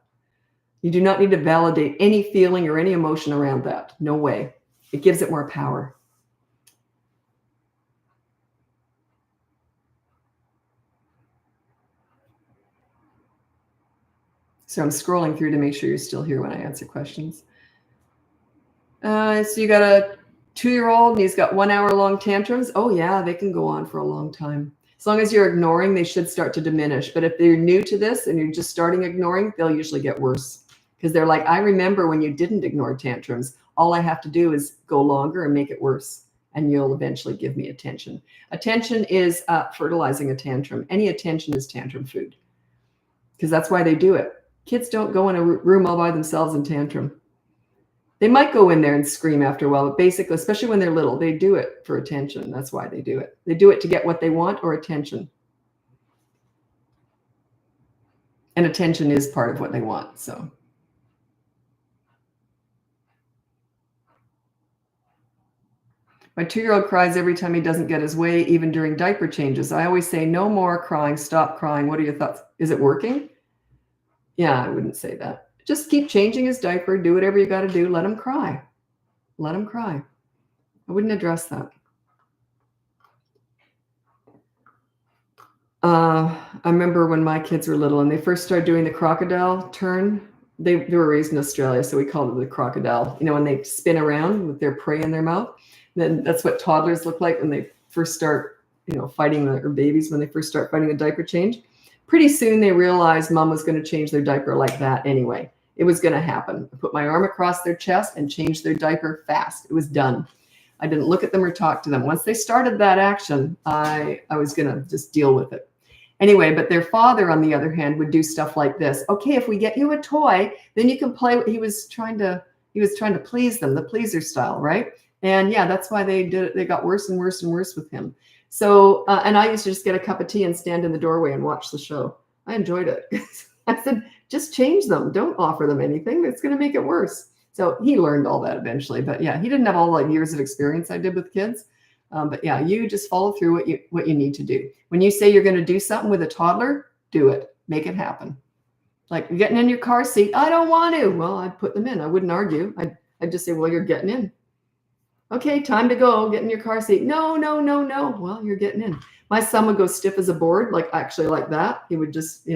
You do not need to validate any feeling or any emotion around that. No way. It gives it more power. So I'm scrolling through to make sure you're still here when I answer questions. So you got a 2-year-old and he's got 1-hour-long tantrums. Oh yeah, they can go on for a long time. As long as you're ignoring, they should start to diminish. But if they're new to this and you're just starting ignoring, they'll usually get worse. Because they're like, I remember when you didn't ignore tantrums. All I have to do is go longer and make it worse. And you'll eventually give me attention. Attention is fertilizing a tantrum. Any attention is tantrum food. Because that's why they do it. Kids don't go in a room all by themselves and tantrum. They might go in there and scream after a while, but basically, especially when they're little, they do it for attention. That's why they do it. They do it to get what they want or attention. And attention is part of what they want, so. My 2-year-old cries every time he doesn't get his way, even during diaper changes. I always say, no more crying, stop crying. What are your thoughts? Is it working? Yeah, I wouldn't say that. Just keep changing his diaper. Do whatever you got to do. Let him cry. Let him cry. I wouldn't address that. I remember when my kids were little and they first started doing the crocodile turn. They were raised in Australia, so we called it the crocodile. You know, when they spin around with their prey in their mouth. Then that's what toddlers look like when they first start, fighting or babies when they first start fighting a diaper change. Pretty soon they realized mom was going to change their diaper like that anyway. It was going to happen. I put my arm across their chest and changed their diaper fast. It was done. I didn't look at them or talk to them. Once they started that action, I was going to just deal with it. Anyway, but their father, on the other hand, would do stuff like this. Okay, if we get you a toy, then you can play. He was trying to please them, the pleaser style, right? And yeah, that's why they did it. They got worse and worse and worse with him. So, and I used to just get a cup of tea and stand in the doorway and watch the show. I enjoyed it. I said, just change them. Don't offer them anything. It's going to make it worse. So he learned all that eventually. But yeah, he didn't have all the years of experience I did with kids. But yeah, you just follow through what you need to do. When you say you're going to do something with a toddler, do it. Make it happen. Like getting in your car seat. I don't want to. Well, I'd put them in. I wouldn't argue. I'd just say, well, you're getting in. Okay, time to go. Get in your car seat. No, no, no, no. Well, you're getting in. My son would go stiff as a board, like actually like that. He would just,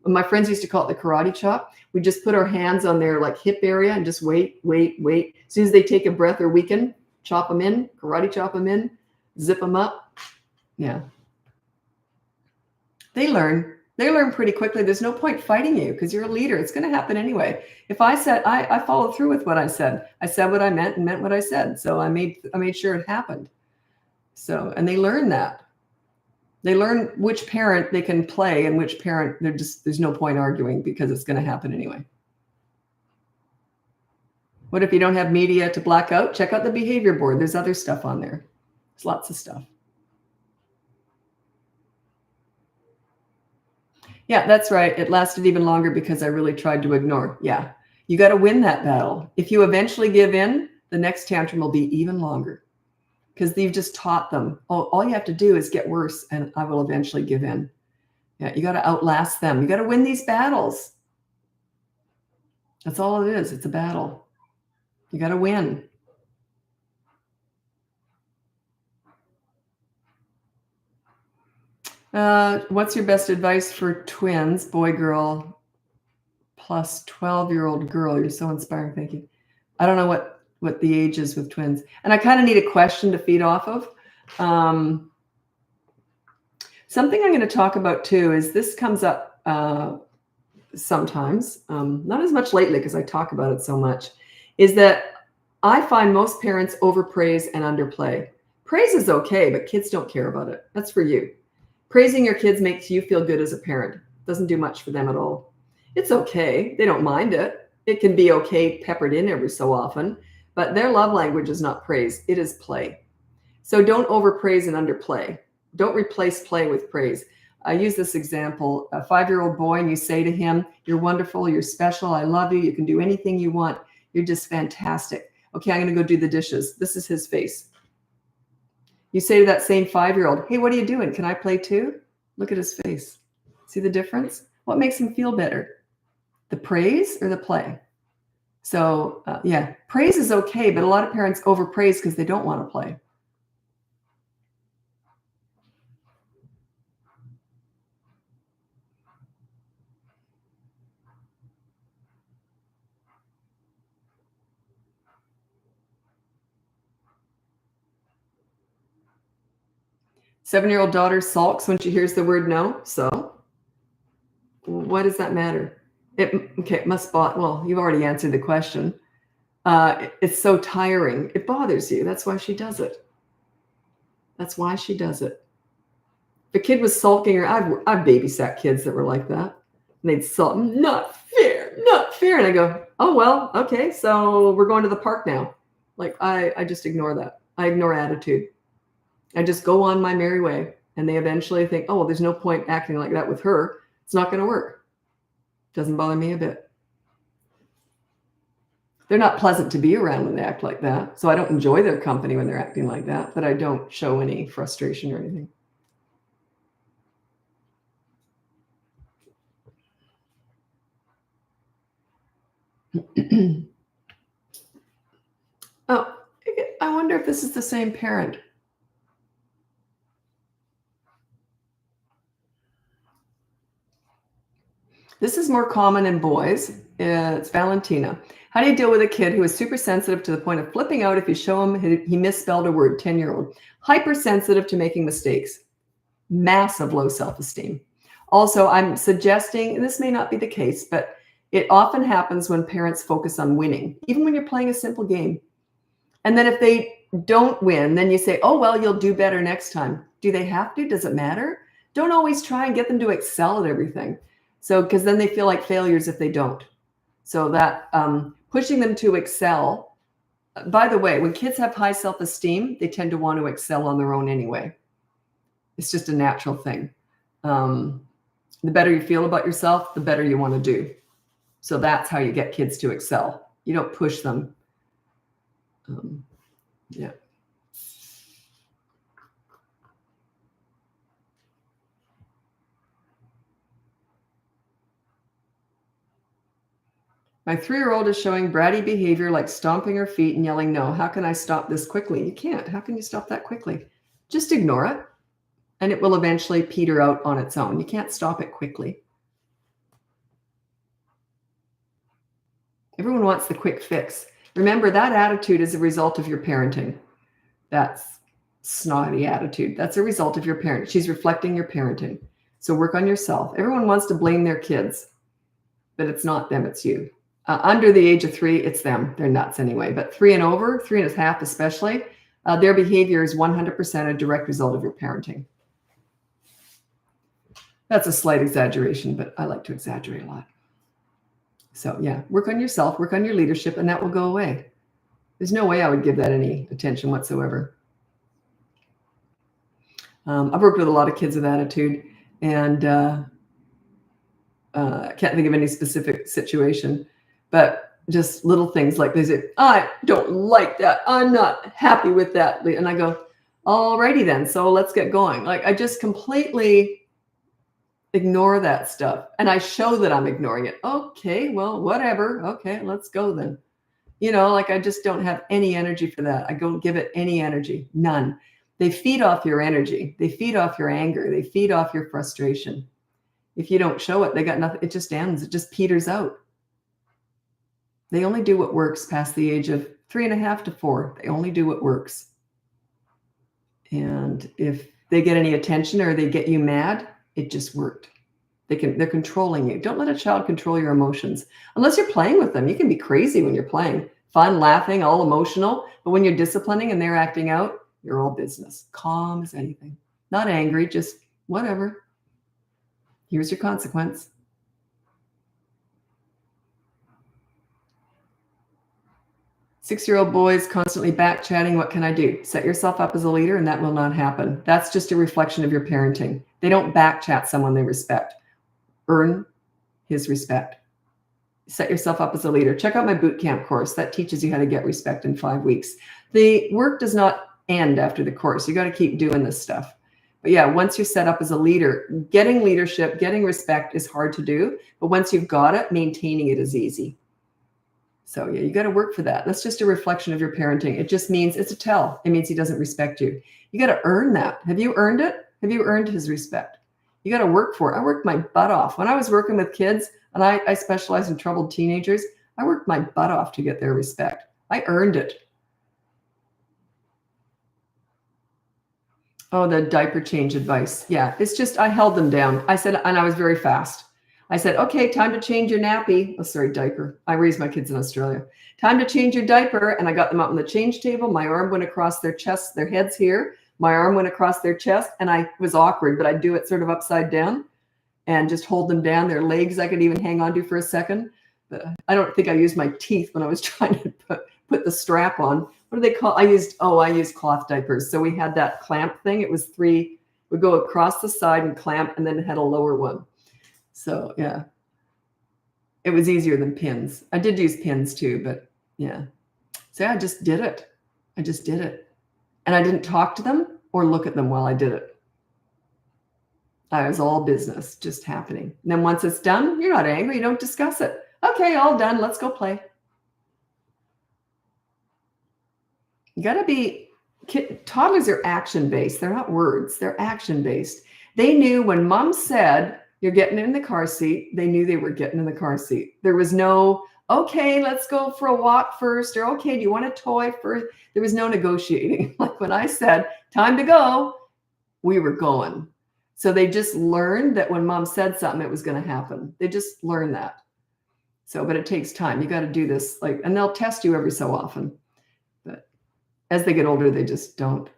my friends used to call it the karate chop. We just put our hands on their like hip area and just wait, wait, wait. As soon as they take a breath or weaken, chop them in, karate chop them in, zip them up. Yeah. They learn pretty quickly. There's no point fighting you because you're a leader. It's going to happen anyway. If I said, I followed through with what I said. I said what I meant and meant what I said. So I made sure it happened. So, and they learn that. They learn which parent they can play and which parent there's no point arguing because it's going to happen anyway. What if you don't have media to black out? Check out the behavior board. There's other stuff on there. There's lots of stuff. Yeah, that's right. It lasted even longer because I really tried to ignore. Yeah, you got to win that battle. If you eventually give in, the next tantrum will be even longer because you've just taught them. Oh, all you have to do is get worse and I will eventually give in. Yeah, you got to outlast them. You got to win these battles. That's all it is. It's a battle. You got to win. What's your best advice for twins, boy, girl, plus 12-year-old girl? You're so inspiring. Thank you. I don't know what the age is with twins. And I kind of need a question to feed off of. Something I'm going to talk about too is this comes up sometimes, not as much lately because I talk about it so much, is that I find most parents overpraise and underplay. Praise is okay, but kids don't care about it. That's for you. Praising your kids makes you feel good as a parent. Doesn't do much for them at all. It's okay. They don't mind it. It can be okay peppered in every so often, but their love language is not praise. It is play. So don't overpraise and underplay. Don't replace play with praise. I use this example, a 5-year-old boy, and you say to him, you're wonderful, you're special, I love you, you can do anything you want. You're just fantastic. Okay, I'm going to go do the dishes. This is his face. You say to that same 5-year-old, hey, what are you doing? Can I play too? Look at his face. See the difference? What makes him feel better? The praise or the play? So yeah, praise is okay, but a lot of parents overpraise because they don't want to play. Seven-year-old daughter sulks when she hears the word no. So what does that matter? It must bother. Well, you've already answered the question. It's so tiring. It bothers you. That's why she does it. That's why she does it. If a kid was sulking, or I've babysat kids that were like that. And they'd sulk, not fair, not fair. And I go, oh, well, okay, so we're going to the park now. Like I just ignore that. I ignore attitude. I just go on my merry way. And they eventually think, oh, well, there's no point acting like that with her. It's not going to work. Doesn't bother me a bit. They're not pleasant to be around when they act like that. So I don't enjoy their company when they're acting like that, but I don't show any frustration or anything. Oh, I wonder if this is the same parent. This is more common in boys. It's Valentina. How do you deal with a kid who is super sensitive to the point of flipping out if you show him he misspelled a word, 10-year-old? Hypersensitive to making mistakes. Massive low self-esteem. Also, I'm suggesting, and this may not be the case, but it often happens when parents focus on winning, even when you're playing a simple game. And then if they don't win, then you say, oh, well, you'll do better next time. Do they have to? Does it matter? Don't always try and get them to excel at everything. So, because then they feel like failures if they don't. So that pushing them to excel By the way, when kids have high self-esteem, they tend to want to excel on their own anyway. It's just a natural thing. The better you feel about yourself, the better you want to do. So that's how you get kids to excel. You don't push them. Yeah. My 3-year-old is showing bratty behavior like stomping her feet and yelling no. How can I stop this quickly? You can't. How can you stop that quickly? Just ignore it, and it will eventually peter out on its own. You can't stop it quickly. Everyone wants the quick fix. Remember, that attitude is a result of your parenting. That's snotty attitude. That's a result of your parent. She's reflecting your parenting. So work on yourself. Everyone wants to blame their kids, but it's not them, it's you. Under the age of 3, it's them. They're nuts anyway. But 3 and over, 3.5 especially, their behavior is 100% a direct result of your parenting. That's a slight exaggeration, but I like to exaggerate a lot. So yeah, work on yourself, work on your leadership, and that will go away. There's no way I would give that any attention whatsoever. I've worked with a lot of kids with attitude, and I can't think of any specific situation, but just little things like they say, I don't like that. I'm not happy with that. And I go, alrighty then. So let's get going. Like I just completely ignore that stuff. And I show that I'm ignoring it. Okay, well, whatever. Okay, let's go then. Like I just don't have any energy for that. I don't give it any energy. None. They feed off your energy. They feed off your anger. They feed off your frustration. If you don't show it, they got nothing. It just ends. It just peters out. They only do what works past the age of 3.5 to 4. They only do what works. And if they get any attention or they get you mad, it just worked. They're controlling you. Don't let a child control your emotions. Unless you're playing with them. You can be crazy when you're playing. Fun, laughing, all emotional. But when you're disciplining and they're acting out, you're all business. Calm as anything. Not angry, just whatever. Here's your consequence. Six-year-old boys constantly back-chatting. What can I do? Set yourself up as a leader, and that will not happen. That's just a reflection of your parenting. They don't back-chat someone they respect. Earn his respect. Set yourself up as a leader. Check out my boot camp course. That teaches you how to get respect in 5 weeks. The work does not end after the course. You got to keep doing this stuff. But yeah, once you're set up as a leader, getting leadership, getting respect is hard to do. But once you've got it, maintaining it is easy. So yeah, you got to work for that. That's just a reflection of your parenting. It just means it's a tell. It means he doesn't respect you. You got to earn that. Have you earned it? Have you earned his respect? You got to work for it. I worked my butt off. When I was working with kids, and I specialize in troubled teenagers, I worked my butt off to get their respect. I earned it. Oh, the diaper change advice. Yeah, it's just I held them down. I said, and I was very fast. I said, okay, time to change your nappy. Oh, sorry, diaper. I raised my kids in Australia. Time to change your diaper. And I got them up on the change table. My arm went across their chest, their heads here. My arm went across their chest. And I was awkward, but I'd do it sort of upside down and just hold them down. Their legs I could even hang on to for a second. But I don't think I used my teeth when I was trying to put the strap on. What do they call? I used cloth diapers. So we had that clamp thing. It was 3, would go across the side and clamp, and then it had a lower one. So yeah, it was easier than pins. I did use pins too, but yeah. So yeah, I just did it. I just did it. And I didn't talk to them or look at them while I did it. I was all business just happening. And then once it's done, you're not angry. You don't discuss it. Okay, all done. Let's go play. You got to be, toddlers are action-based. They're not words. They're action-based. They knew when mom said, you're getting in the car seat, they knew they were getting in the car seat. There was no, okay, let's go for a walk first, or okay, do you want a toy first? There was no negotiating. Like when I said, time to go, we were going. So they just learned that when mom said something, it was going to happen. They just learned that. So, but it takes time. You got to do this, and they'll test you every so often. But as they get older, they just don't.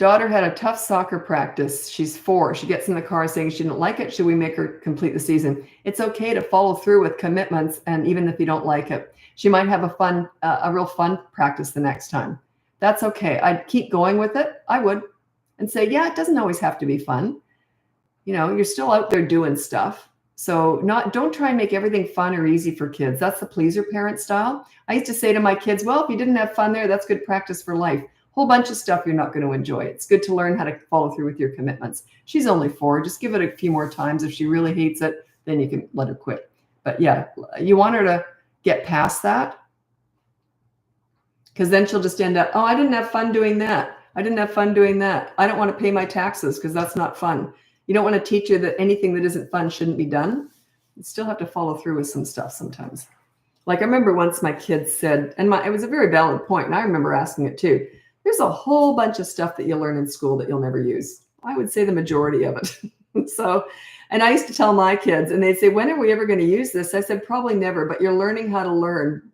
Daughter had a tough soccer practice. She's 4. She gets in the car saying she didn't like it. Should we make her complete the season? It's okay to follow through with commitments, and even if you don't like it, she might have a real fun practice the next time. That's okay. I'd keep going with it. I would, and say, yeah, it doesn't always have to be fun. You're still out there doing stuff. So don't try and make everything fun or easy for kids. That's the pleaser parent style. I used to say to my kids, well, if you didn't have fun there, that's good practice for life. Whole bunch of stuff you're not going to enjoy. It's good to learn how to follow through with your commitments. She's only 4. Just give it a few more times. If she really hates it, then you can let her quit. But yeah, you want her to get past that, because then she'll just end up, oh, I didn't have fun doing that. I didn't have fun doing that. I don't want to pay my taxes because that's not fun. You don't want to teach her that anything that isn't fun shouldn't be done. You still have to follow through with some stuff sometimes. Like I remember once my kids said, and it was a very valid point, and I remember asking it too. There's a whole bunch of stuff that you'll learn in school that you'll never use. I would say the majority of it. And I used to tell my kids, and they'd say, when are we ever going to use this? I said, probably never, but you're learning how to learn.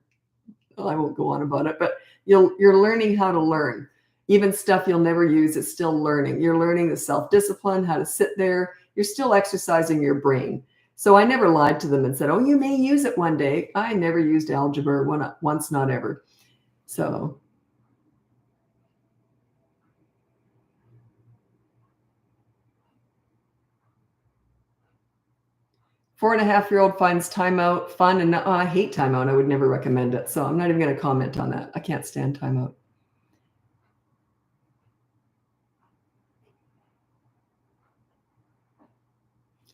Well, I won't go on about it, but you're learning how to learn. Even stuff you'll never use, it's still learning. You're learning the self-discipline, how to sit there. You're still exercising your brain. So I never lied to them and said, oh, you may use it one day. I never used algebra once, not ever. So. Four-and-a-half-year-old finds timeout fun, and I hate timeout. I would never recommend it. So I'm not even going to comment on that. I can't stand timeout.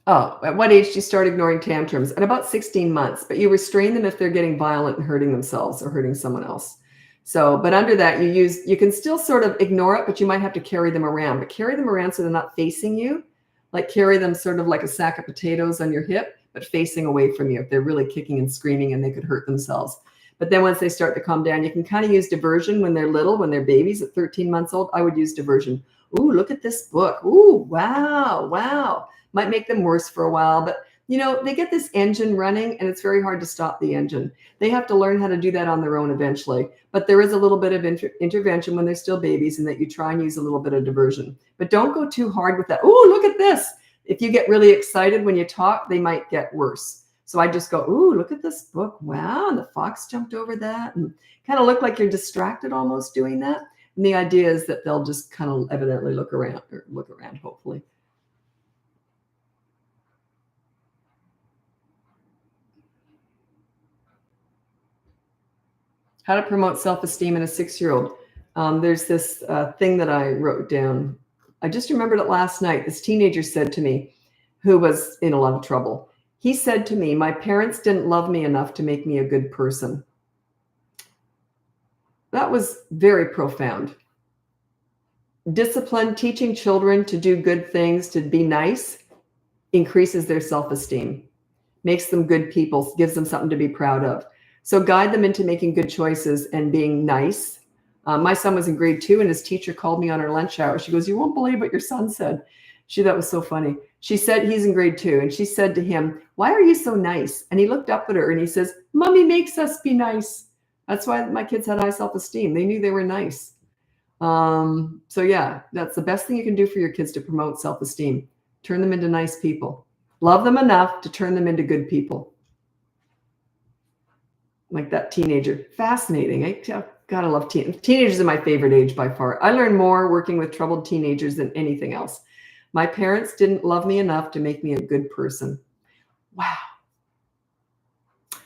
Oh, at what age do you start ignoring tantrums? At about 16 months, but you restrain them if they're getting violent and hurting themselves or hurting someone else. So, but under that, you can still sort of ignore it, but you might have to carry them around. But carry them around so they're not facing you. Like carry them sort of like a sack of potatoes on your hip, but facing away from you if they're really kicking and screaming and they could hurt themselves. But then once they start to calm down, you can kind of use diversion when they're little, when they're babies at 13 months old. I would use diversion. Ooh, look at this book. Ooh, wow, wow. Might make them worse for a while, but they get this engine running and it's very hard to stop the engine. They have to learn how to do that on their own eventually. But there is a little bit of intervention when they're still babies, and that you try and use a little bit of diversion. But don't go too hard with that. Ooh, look at this. If you get really excited when you talk, they might get worse. So I just go, ooh, look at this book. Wow, and the fox jumped over that. And kind of look like you're distracted almost doing that. And the idea is that they'll just kind of evidently look around, hopefully. How to promote self-esteem in a 6-year-old. There's this thing that I wrote down. I just remembered it last night. This teenager said to me, who was in a lot of trouble. He said to me, my parents didn't love me enough to make me a good person. That was very profound. Discipline, teaching children to do good things, to be nice, increases their self-esteem, makes them good people, gives them something to be proud of. So guide them into making good choices and being nice. My son was in grade 2, and his teacher called me on her lunch hour. She goes, you won't believe what your son said. That was so funny. She said, he's in grade 2, and she said to him, why are you so nice? And he looked up at her and he says, Mommy makes us be nice. That's why my kids had high self-esteem. They knew they were nice. So yeah, that's the best thing you can do for your kids to promote self-esteem. Turn them into nice people. Love them enough to turn them into good people. Like that teenager. Fascinating. Gotta love teenagers are my favorite age by far. I learn more working with troubled teenagers than anything else. My parents didn't love me enough to make me a good person. Wow.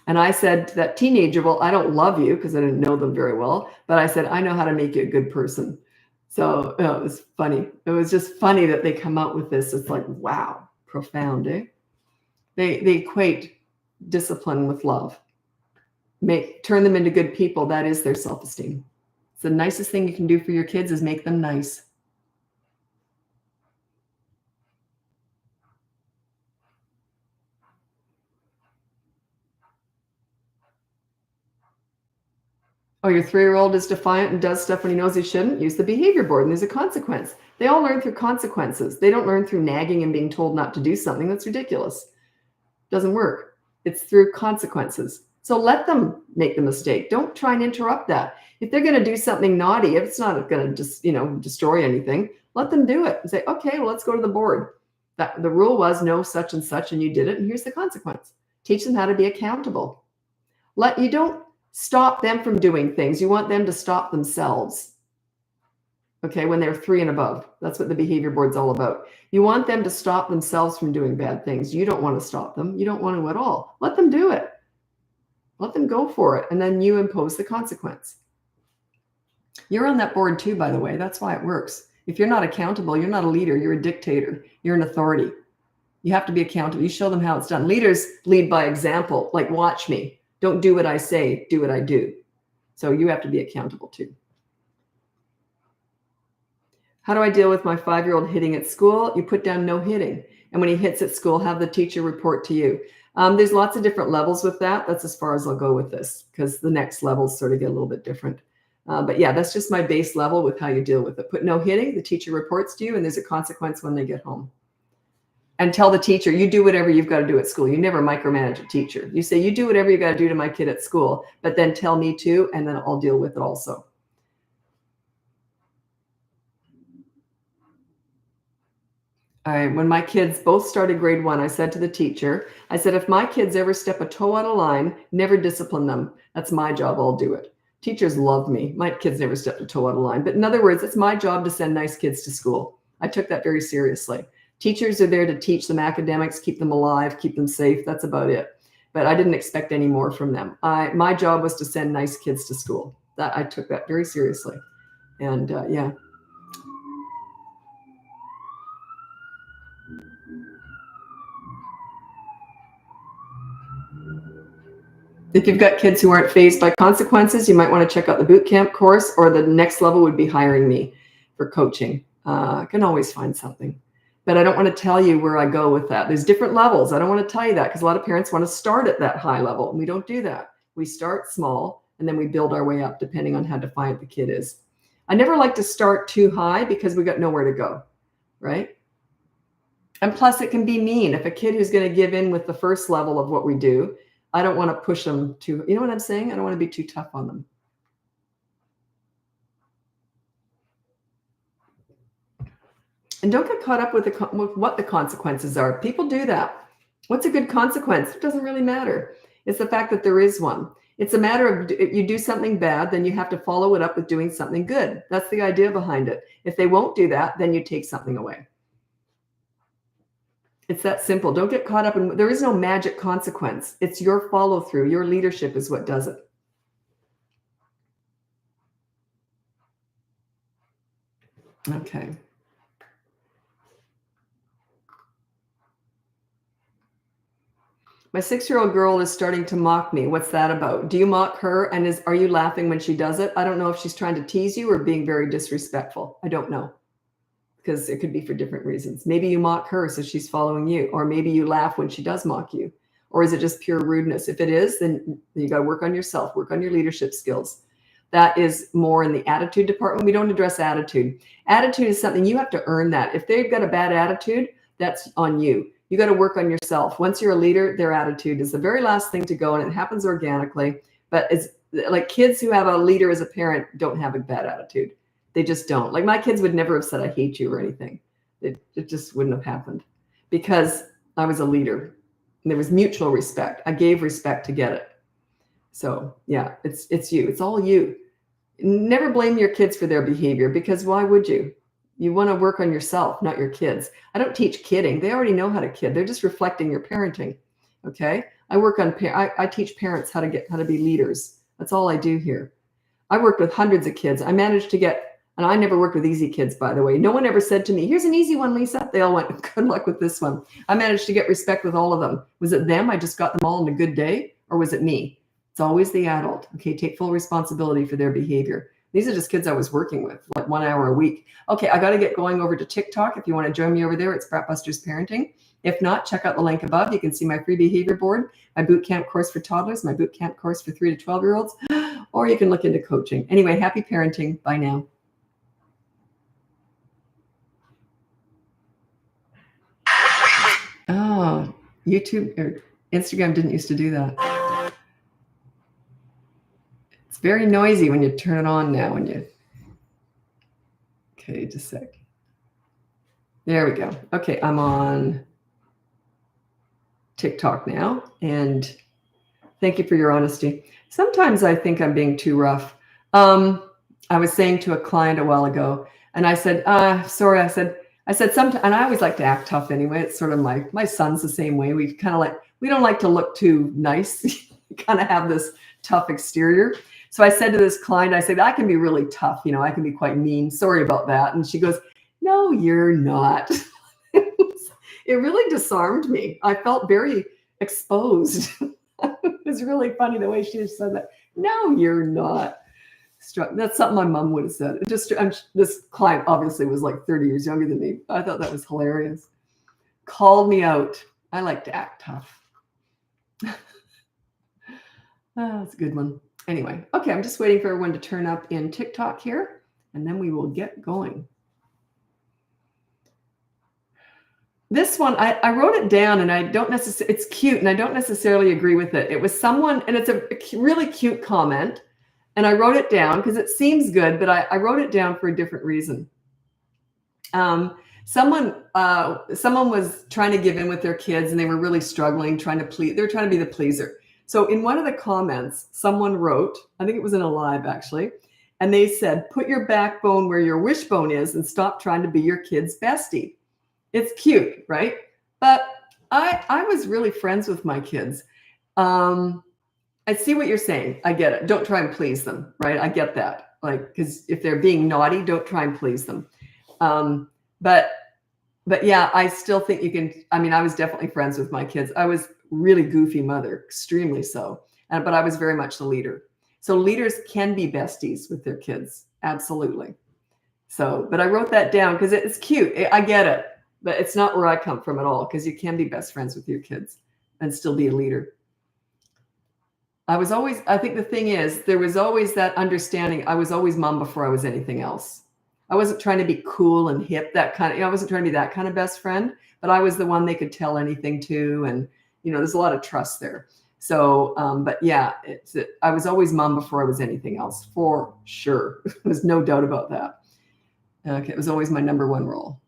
And I said to that teenager, well, I don't love you because I didn't know them very well, but I said, I know how to make you a good person. So it was funny. It was just funny that they come out with this. It's like, wow, profound, eh? They equate discipline with love. Turn them into good people. That is their self-esteem. It's the nicest thing you can do for your kids is make them nice. Oh, your 3-year-old is defiant and does stuff when he knows he shouldn't? Use the behavior board, and there's a consequence. They all learn through consequences. They don't learn through nagging and being told not to do something. That's ridiculous. Doesn't work. It's through consequences. So let them make the mistake. Don't try and interrupt that. If they're going to do something naughty, if it's not going to just, destroy anything, let them do it and say, okay, well, let's go to the board. That the rule was no such and such, and you did it, and here's the consequence. Teach them how to be accountable. You don't stop them from doing things. You want them to stop themselves. Okay, when they're 3 and above. That's what the behavior board's all about. You want them to stop themselves from doing bad things. You don't want to stop them. You don't want to at all. Let them do it. Let them go for it, and then you impose the consequence. You're on that board too, by the way. That's why it works. If you're not accountable, you're not a leader. You're a dictator. You're an authority. You have to be accountable. You show them how it's done. Leaders lead by example, like watch me. Don't do what I say, do what I do. So you have to be accountable too. How do I deal with my 5-year-old hitting at school? You put down no hitting. And when he hits at school, have the teacher report to you. There's lots of different levels with that. That's as far as I'll go with this, because the next levels sort of get a little bit different. But yeah, that's just my base level with how you deal with it. Put no hitting, the teacher reports to you, and there's a consequence when they get home. And tell the teacher, you do whatever you've got to do at school. You never micromanage a teacher. You say, you do whatever you got to do to my kid at school, but then tell me too, and then I'll deal with it also. All right, when my kids both started grade 1, I said to the teacher, I said, if my kids ever step a toe out of line, never discipline them. That's my job. I'll do it. Teachers love me. My kids never stepped a toe out of line. But in other words, it's my job to send nice kids to school. I took that very seriously. Teachers are there to teach them academics, keep them alive, keep them safe. That's about it. But I didn't expect any more from them. My job was to send nice kids to school. I took that very seriously. And yeah. If you've got kids who aren't fazed by consequences, you might want to check out the boot camp course, or the next level would be hiring me for coaching. I can always find something, but I don't want to tell you where I go with that. There's different levels. I don't want to tell you that because a lot of parents want to start at that high level, and we don't do that. We start small and then we build our way up depending on how defiant the kid is. I never like to start too high because we got nowhere to go, right? And plus it can be mean. If a kid who's going to give in with the first level of what we do, I don't want to push them to, you know what I'm saying? I don't want to be too tough on them. And don't get caught up with what the consequences are. People do that. What's a good consequence? It doesn't really matter. It's the fact that there is one. It's a matter of, if you do something bad, then you have to follow it up with doing something good. That's the idea behind it. If they won't do that, then you take something away. It's that simple. Don't get caught up in, there is no magic consequence. It's your follow through. Your leadership is what does it. Okay. My 6-year-old girl is starting to mock me. What's that about? Do you mock her? And are you laughing when she does it? I don't know if she's trying to tease you or being very disrespectful. I don't know. Because it could be for different reasons. Maybe you mock her, so she's following you. Or maybe you laugh when she does mock you. Or is it just pure rudeness? If it is, then you got to work on yourself, work on your leadership skills. That is more in the attitude department. We don't address attitude. Attitude is something you have to earn that. If they've got a bad attitude, that's on you. You got to work on yourself. Once you're a leader, their attitude is the very last thing to go, and it happens organically. But it's like kids who have a leader as a parent don't have a bad attitude. They just don't. Like my kids would never have said, I hate you or anything. It just wouldn't have happened because I was a leader and there was mutual respect. I gave respect to get it. So yeah, it's you. It's all you. Never blame your kids for their behavior because why would you? You want to work on yourself, not your kids. I don't teach kidding. They already know how to kid. They're just reflecting your parenting. Okay. I work on, I teach parents how to be leaders. That's all I do here. I worked with hundreds of kids. I managed to get, and I never worked with easy kids, by the way. No one ever said to me, here's an easy one, Lisa. They all went, good luck with this one. I managed to get respect with all of them. Was it them? I just got them all in a good day, or was it me? It's always the adult. Okay. Take full responsibility for their behavior. These are just kids I was working with, like 1 hour a week. Okay, I got to get going over to TikTok. If you want to join me over there, it's BratBusters Parenting. If not, check out the link above. You can see my free behavior board, my boot camp course for toddlers, my boot camp course for 3 to 12-year-olds, or you can look into coaching. Anyway, happy parenting. Bye now. Oh, YouTube or Instagram didn't used to do that. very noisy when you turn it on now. Okay, just a sec. There we go. Okay, I'm on TikTok now, and thank you for your honesty. Sometimes I think I'm being too rough. I was saying to a client a while ago, and I said, sorry, I said sometimes, and I always like to act tough anyway. It's sort of my son's the same way. We don't like to look too nice. We kind of have this tough exterior. So I said to this client, I said, I can be really tough. I can be quite mean. Sorry about that. And she goes, no, you're not. It really disarmed me. I felt very exposed. It was really funny the way she said that. No, you're not. That's something my mom would have said. This client obviously was like 30 years younger than me. I thought that was hilarious. Called me out. I like to act tough. That's a good one. Anyway, okay, I'm just waiting for everyone to turn up in TikTok here, and then we will get going. This one, I wrote it down, and I don't necessarily, it's cute, and I don't necessarily agree with it. It was someone, and it's a really cute comment, and I wrote it down because it seems good, but I wrote it down for a different reason. Someone was trying to give in with their kids, and they were really struggling, trying to please. They're trying to be the pleaser. So in one of the comments, someone wrote, I think it was in a live actually, and they said, put your backbone where your wishbone is and stop trying to be your kid's bestie. It's cute, right? But I was really friends with my kids. I see what you're saying. I get it. Don't try and please them, right? I get that. Like, because if they're being naughty, don't try and please them. But yeah, I still think you can. I mean, I was definitely friends with my kids. I was really goofy mother, extremely so. But I was very much the leader. So leaders can be besties with their kids. Absolutely. So, but I wrote that down because it's cute. I get it. But it's not where I come from at all, because you can be best friends with your kids and still be a leader. I think the thing is, there was always that understanding. I was always mom before I was anything else. I wasn't trying to be cool and hip, that kind of, I wasn't trying to be that kind of best friend, but I was the one they could tell anything to. And, there's a lot of trust there. So, but yeah, I was always mom before I was anything else, for sure. There's no doubt about that. Okay, it was always my number one role.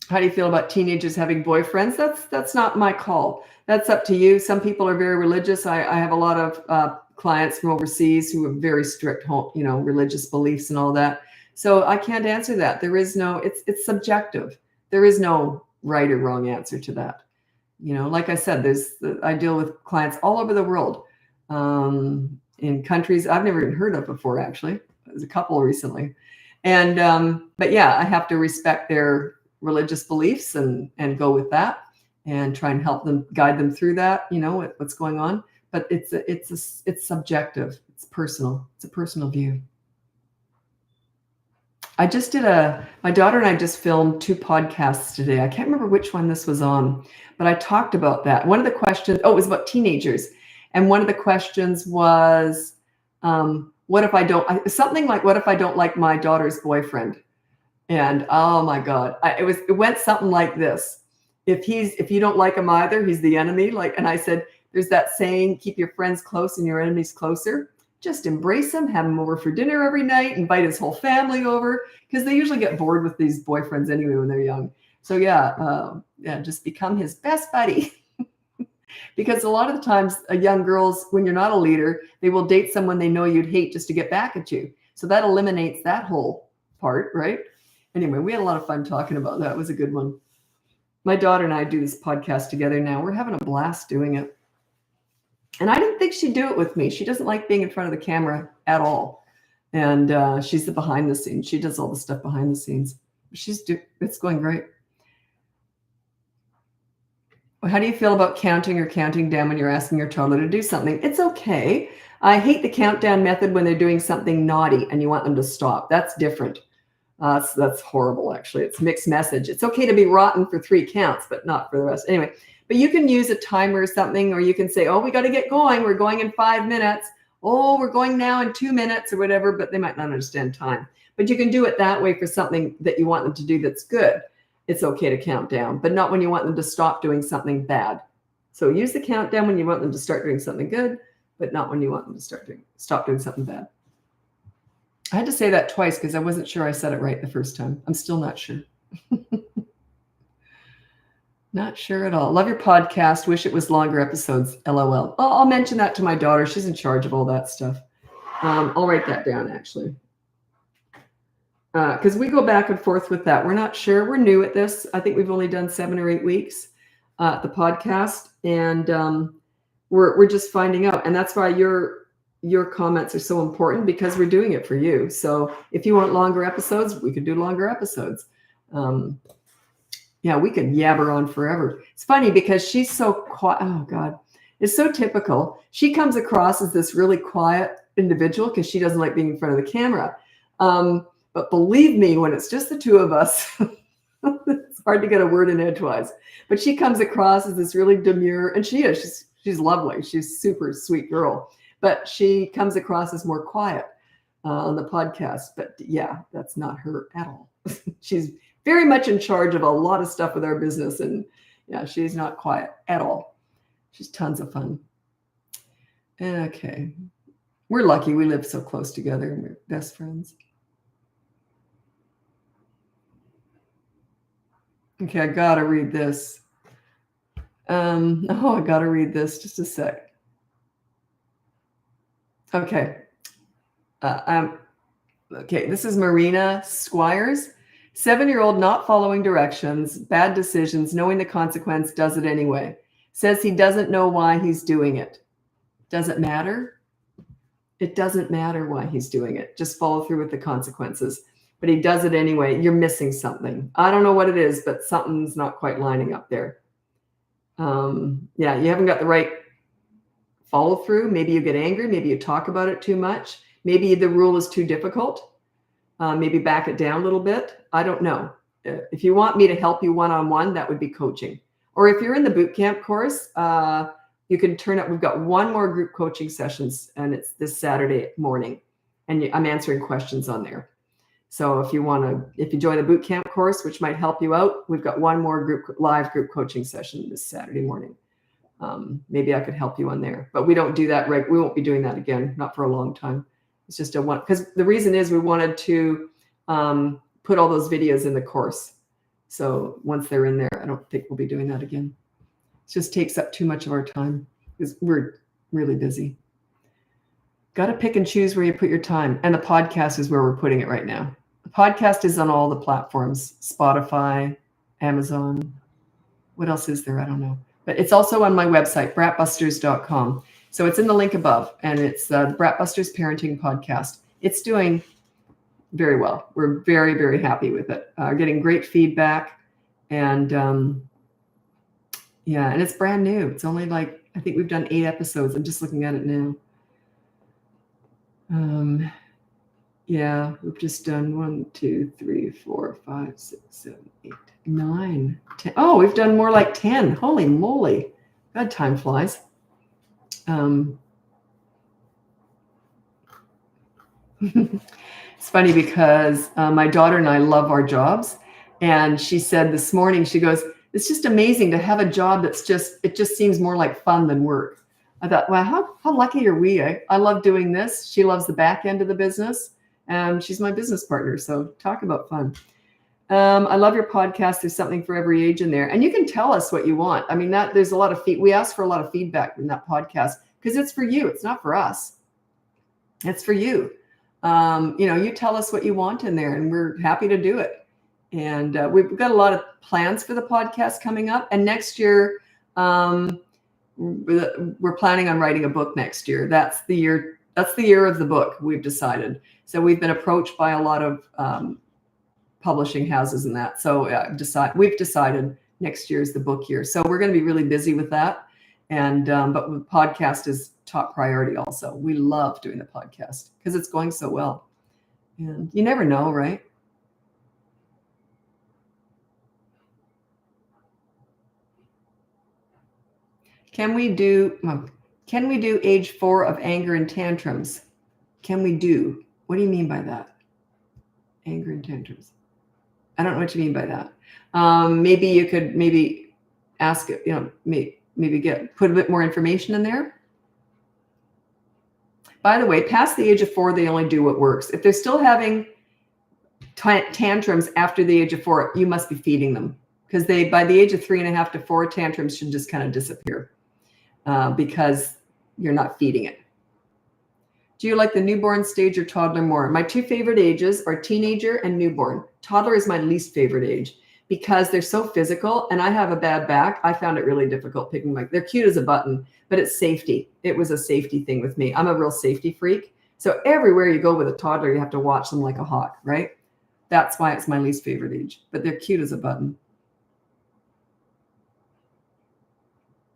How do you feel about teenagers having boyfriends? That's not my call. That's up to you. Some people are very religious. I have a lot of clients from overseas who have very strict, religious beliefs and all that. So I can't answer that. There is no. It's subjective. There is no right or wrong answer to that. Like I said, I deal with clients all over the world, in countries I've never even heard of before. Actually, there's a couple recently, and but yeah, I have to respect their religious beliefs and go with that and try and help them, guide them through that, what's going on. But it's subjective. It's personal. It's a personal view. I just my daughter and I just filmed 2 podcasts today. I can't remember which one this was on, but I talked about that. One of the questions, it was about teenagers. And one of the questions was, what if I don't like my daughter's boyfriend? And oh my God, it went something like this. If you don't like him either, he's the enemy. And I said, there's that saying, keep your friends close and your enemies closer. Just embrace him, have him over for dinner every night, invite his whole family over, because they usually get bored with these boyfriends anyway when they're young. So yeah, just become his best buddy. Because a lot of the times, young girls, when you're not a leader, they will date someone they know you'd hate just to get back at you. So that eliminates that whole part, right? Anyway, we had a lot of fun talking about that. It was a good one. My daughter and I do this podcast together now. We're having a blast doing it. And I didn't think she'd do it with me. She doesn't like being in front of the camera at all. And she's the behind the scenes. She does all the stuff behind the scenes. It's going great. How do you feel about counting or counting down when you're asking your toddler to do something? It's okay. I hate the countdown method when they're doing something naughty and you want them to stop. That's different. That's horrible, actually. It's mixed message. It's okay to be rotten for 3 counts, but not for the rest. Anyway, but you can use a timer or something, or you can say, oh, we got to get going. We're going in 5 minutes. Oh, we're going now in 2 minutes or whatever, but they might not understand time. But you can do it that way for something that you want them to do that's good. It's okay to count down, but not when you want them to stop doing something bad. So use the countdown when you want them to start doing something good, but not when you want them to stop doing something bad. I had to say that twice because I wasn't sure I said it right the first time. I'm still not sure. Not sure at all. Love your podcast. Wish it was longer episodes. LOL. I'll mention that to my daughter. She's in charge of all that stuff. I'll write that down, actually. Because we go back and forth with that. We're not sure. We're new at this. I think we've only done 7 or 8 weeks the podcast. And we're just finding out. And that's why your comments are so important, because we're doing it for you. So if you want longer episodes, we could do longer episodes. Yeah, we could yabber on forever. It's funny because she's so quiet. Oh, God. It's so typical. She comes across as this really quiet individual because she doesn't like being in front of the camera. But believe me, when it's just the two of us, it's hard to get a word in edgewise. But she comes across as this really demure, and she is. She's lovely. She's a super sweet girl. But she comes across as more quiet on the podcast. But yeah, that's not her at all. She's very much in charge of a lot of stuff with our business. And yeah, she's not quiet at all. She's tons of fun. Okay. We're lucky we live so close together and we're best friends. Okay, I gotta read this. I gotta read this. Just a sec. Okay. Okay, this is Marina Squires. 7-year-old not following directions, bad decisions, knowing the consequence, does it anyway. Says he doesn't know why he's doing it. Does it matter? It doesn't matter why he's doing it. Just follow through with the consequences. But he does it anyway. You're missing something. I don't know what it is, but something's not quite lining up there. Yeah, you haven't got the right follow through. Maybe you get angry. Maybe you talk about it too much. Maybe the rule is too difficult. Maybe back it down a little bit. I don't know. If you want me to help you one-on-one, that would be coaching. Or if you're in the boot camp course, you can turn up. We've got one more group coaching sessions, and it's this Saturday morning. And I'm answering questions on there. So if you join the boot camp course, which might help you out, we've got one more live group coaching session this Saturday morning. Maybe I could help you on there, but we don't do that. We won't be doing that again, not for a long time. It's just a one, because the reason is we wanted to put all those videos in the course. So once they're in there, I don't think we'll be doing that again. It just takes up too much of our time because we're really busy. Got to pick and choose where you put your time. And the podcast is where we're putting it right now. The podcast is on all the platforms, Spotify, Amazon. What else is there? I don't know. But it's also on my website, bratbusters.com. So it's in the link above, and it's the BratBusters Parenting Podcast. It's doing very well. We're very, very happy with it. Getting great feedback. And yeah, and it's brand new. It's only I think we've done 8 episodes. I'm just looking at it now. Yeah, we've just done 1, 2, 3, 4, 5, 6, 7, 8, 9, 10. Oh, we've done more like 10. Holy moly. God, time flies. It's funny because my daughter and I love our jobs. And she said this morning, she goes, it's just amazing to have a job it just seems more like fun than work. I thought, wow, how lucky are we? I love doing this. She loves the back end of the business. She's my business partner. So talk about fun. I love your podcast. There's something for every age in there. And you can tell us what you want. I mean, there's a lot of we ask for a lot of feedback in that podcast because it's for you. It's not for us. It's for you. You tell us what you want in there and we're happy to do it. And we've got a lot of plans for the podcast coming up. And next year, we're planning on writing a book next year. That's the year of the book, we've decided. So we've been approached by a lot of publishing houses and that. So we've decided next year is the book year. So we're going to be really busy with that. And but the podcast is top priority also. We love doing the podcast because it's going so well. And you never know, right? Can we do age 4 of anger and tantrums? Can we do? What do you mean by that? Anger and tantrums. I don't know what you mean by that. Maybe you could ask it, maybe put a bit more information in there. By the way, past the age of 4, they only do what works. If they're still having tantrums after the age of 4, you must be feeding them, because by the age of 3.5 to 4, tantrums should just kind of disappear because you're not feeding it. Do you like the newborn stage or toddler more? My 2 favorite ages are teenager and newborn. Toddler is my least favorite age because they're so physical, and I have a bad back. I found it really difficult picking they're cute as a button, but it's safety. It was a safety thing with me. I'm a real safety freak. So everywhere you go with a toddler, you have to watch them like a hawk, right? That's why it's my least favorite age, but they're cute as a button.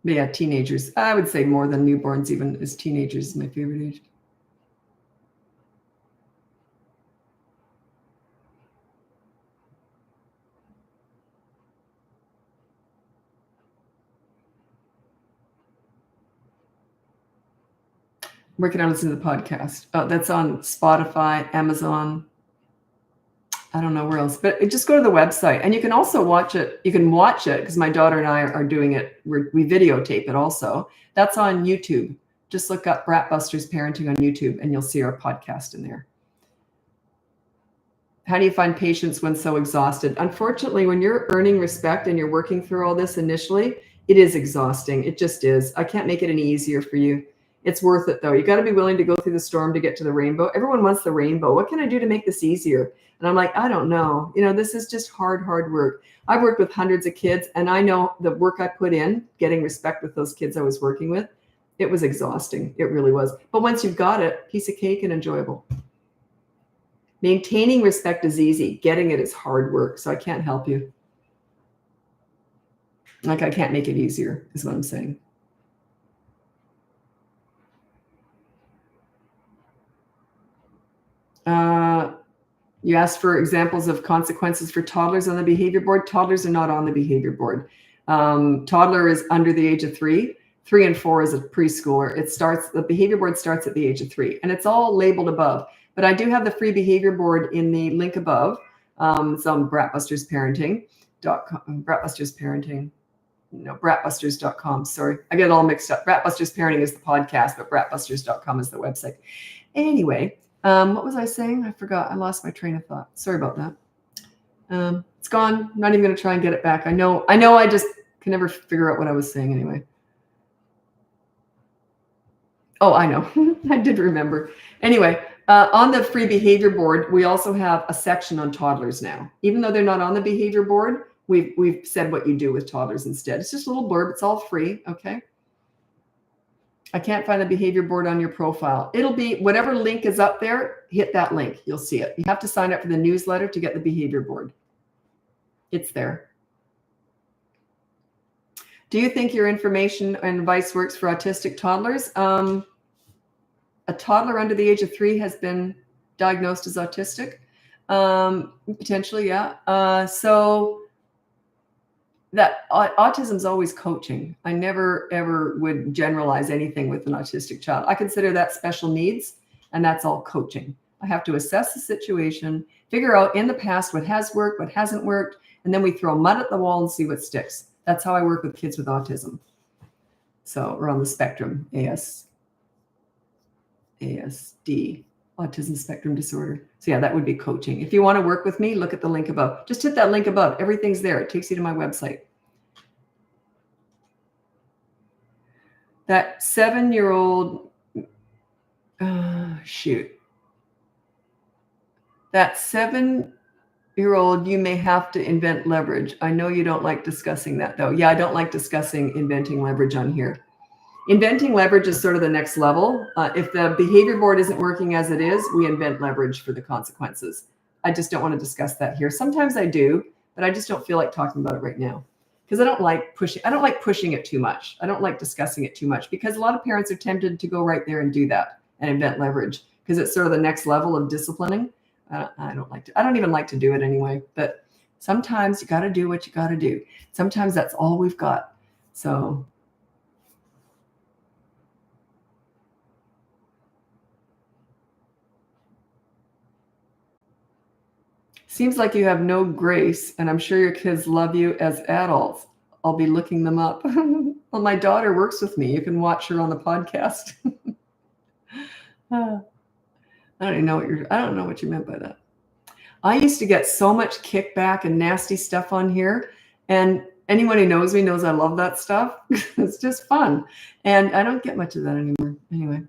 But yeah, teenagers. I would say more than newborns, even as teenagers, is my favorite age. Where can I listen to the podcast? Oh, that's on Spotify, Amazon. I don't know where else, but just go to the website, and you can also watch it. You can watch it because my daughter and I are doing it. We videotape it also. That's on YouTube. Just look up BratBusters Parenting on YouTube, and you'll see our podcast in there. How do you find patience when so exhausted? Unfortunately, when you're earning respect and you're working through all this initially, it is exhausting. It just is. I can't make it any easier for you. It's worth it, though. You got to be willing to go through the storm to get to the rainbow. Everyone wants the rainbow. What can I do to make this easier? And I'm like, I don't know. This is just hard work. I've worked with hundreds of kids, and I know the work I put in, getting respect with those kids I was working with, it was exhausting. It really was. But once you've got it, piece of cake and enjoyable. Maintaining respect is easy. Getting it is hard work. So I can't help you. Like, I can't make it easier, is what I'm saying. You asked for examples of consequences for toddlers on the behavior board. Toddlers are not on the behavior board. Toddler is under the age of 3. 3 and 4 is a preschooler. The behavior board starts at the age of 3, and it's all labeled above. But I do have the free behavior board in the link above. It's on BratBustersParenting.com. BratBusters.com. Sorry, I get it all mixed up. BratBusters Parenting is the podcast, but BratBusters.com is the website. Anyway. What was I saying? I forgot. I lost my train of thought. Sorry about that. It's gone. I'm not even going to try and get it back. I know. I just can never figure out what I was saying anyway. Oh, I know. I did remember. Anyway, on the free behavior board, we also have a section on toddlers now. Even though they're not on the behavior board, we've said what you do with toddlers instead. It's just a little blurb. It's all free. Okay. I can't find the behavior board on your profile. It'll be whatever link is up there. Hit that link. You'll see it. You have to sign up for the newsletter to get the behavior board. It's there. Do you think your information and advice works for autistic toddlers? A toddler under the age of 3 has been diagnosed as autistic. Potentially, yeah. So that autism is always coaching. I never, ever would generalize anything with an autistic child. I consider that special needs, and that's all coaching. I have to assess the situation, figure out in the past what has worked, what hasn't worked, and then we throw mud at the wall and see what sticks. That's how I work with kids with autism. So we're on the spectrum, ASD, autism spectrum disorder. So yeah, that would be coaching. If you want to work with me, look at the link above. Just hit that link above. Everything's there. It takes you to my website. That 7-year-old, that 7-year-old, you may have to invent leverage. I know you don't like discussing that, though. Yeah, I don't like discussing inventing leverage on here. Inventing leverage is sort of the next level. If the behavior board isn't working as it is, we invent leverage for the consequences. I just don't want to discuss that here. Sometimes I do, but I just don't feel like talking about it right now because I don't like pushing it too much. I don't like discussing it too much because a lot of parents are tempted to go right there and do that and invent leverage because it's sort of the next level of disciplining. I don't even like to do it anyway, but sometimes you got to do what you got to do. Sometimes that's all we've got. So seems like you have no grace, and I'm sure your kids love you as adults. I'll be looking them up. Well, my daughter works with me. You can watch her on the podcast. I don't even know I don't know what you meant by that. I used to get so much kickback and nasty stuff on here. And anyone who knows me knows I love that stuff. It's just fun. And I don't get much of that anymore. Anyway.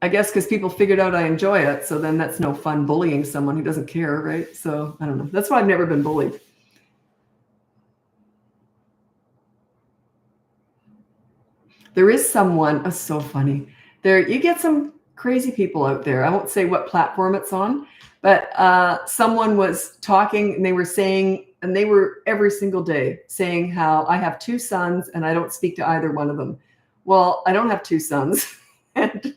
I guess because people figured out I enjoy it. So then that's no fun bullying someone who doesn't care, right? So I don't know. That's why I've never been bullied. There is someone, oh, so funny. You get some crazy people out there. I won't say what platform it's on, but someone was talking and they were saying, and they were every single day saying how I have 2 sons and I don't speak to either one of them. Well, I don't have 2 sons. And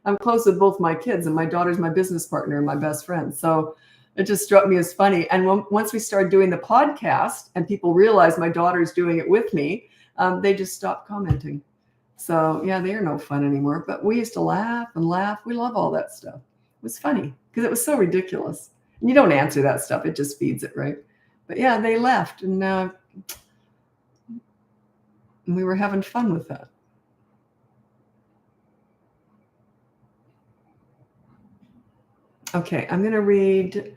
I'm close with both my kids, and my daughter's my business partner and my best friend. So it just struck me as funny. And once we started doing the podcast and people realized my daughter's doing it with me, they just stopped commenting. So yeah, they are no fun anymore. But we used to laugh and laugh. We love all that stuff. It was funny because it was so ridiculous. And you don't answer that stuff. It just feeds it, right? But yeah, they left, and we were having fun with that. Okay, I'm going to read.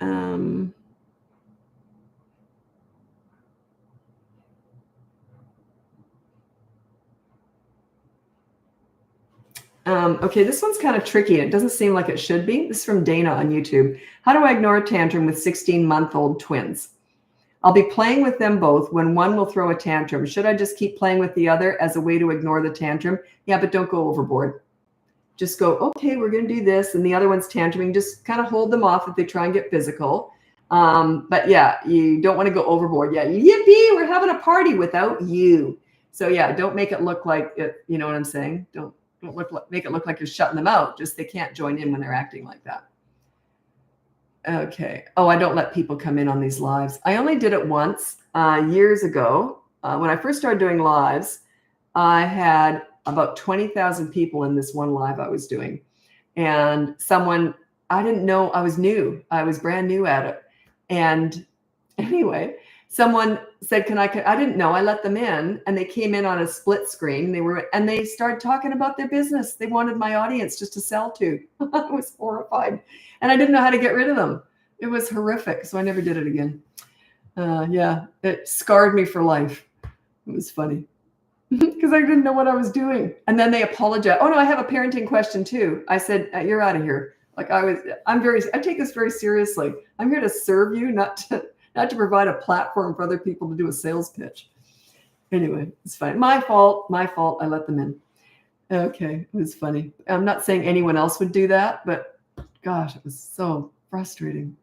Okay, this one's kind of tricky. It doesn't seem like it should be. This is from Dana on YouTube. How do I ignore a tantrum with 16-month-old twins? I'll be playing with them both when one will throw a tantrum. Should I just keep playing with the other as a way to ignore the tantrum? Yeah, but don't go overboard. Just go, okay, we're going to do this. And the other one's tantruming. Just kind of hold them off if they try and get physical. But yeah, you don't want to go overboard. Yeah, yippee, we're having a party without you. So yeah, don't make it look like it. You know what I'm saying? Don't make it look like you're shutting them out. Just they can't join in when they're acting like that. Okay. Oh, I don't let people come in on these lives. I only did it once years ago. When I first started doing lives, I had about 20,000 people in this one live I was doing. And I didn't know, I was new. I was brand new at it. And anyway, someone said, I didn't know. I let them in, and they came in on a split screen. And they started talking about their business. They wanted my audience just to sell to. I was horrified, and I didn't know how to get rid of them. It was horrific. So I never did it again. Yeah, it scarred me for life. It was funny because I didn't know what I was doing. And then they apologized. Oh no, I have a parenting question too. I said, you're out of here. Like I take this very seriously. I'm here to serve you, not to provide a platform for other people to do a sales pitch. Anyway, it's fine. My fault. I let them in. Okay, it was funny. I'm not saying anyone else would do that, but gosh, it was so frustrating.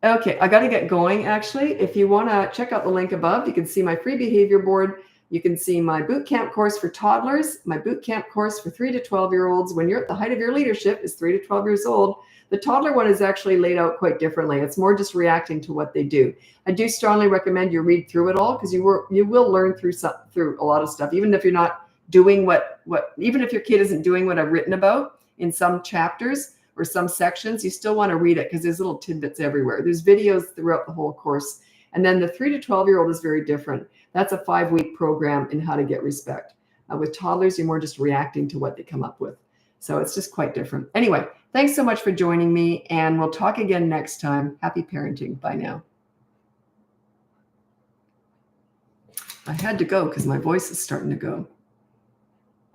Okay, I got to get going, actually. If you want to check out the link above, you can see my free behavior board. You can see my boot camp course for toddlers, my boot camp course for 3 to 12-year-olds. When you're at the height of your leadership is 3 to 12 years old. The toddler one is actually laid out quite differently. It's more just reacting to what they do. I do strongly recommend you read through it all, because you will learn through a lot of stuff, even if you're not doing even if your kid isn't doing what I've written about in some chapters or some sections, you still want to read it because there's little tidbits everywhere. There's videos throughout the whole course. And then the 3 to 12-year-old is very different. That's a 5-week program in how to get respect. With toddlers, you're more just reacting to what they come up with. So it's just quite different. Anyway, thanks so much for joining me, and we'll talk again next time. Happy parenting. Bye now. I had to go because my voice is starting to go.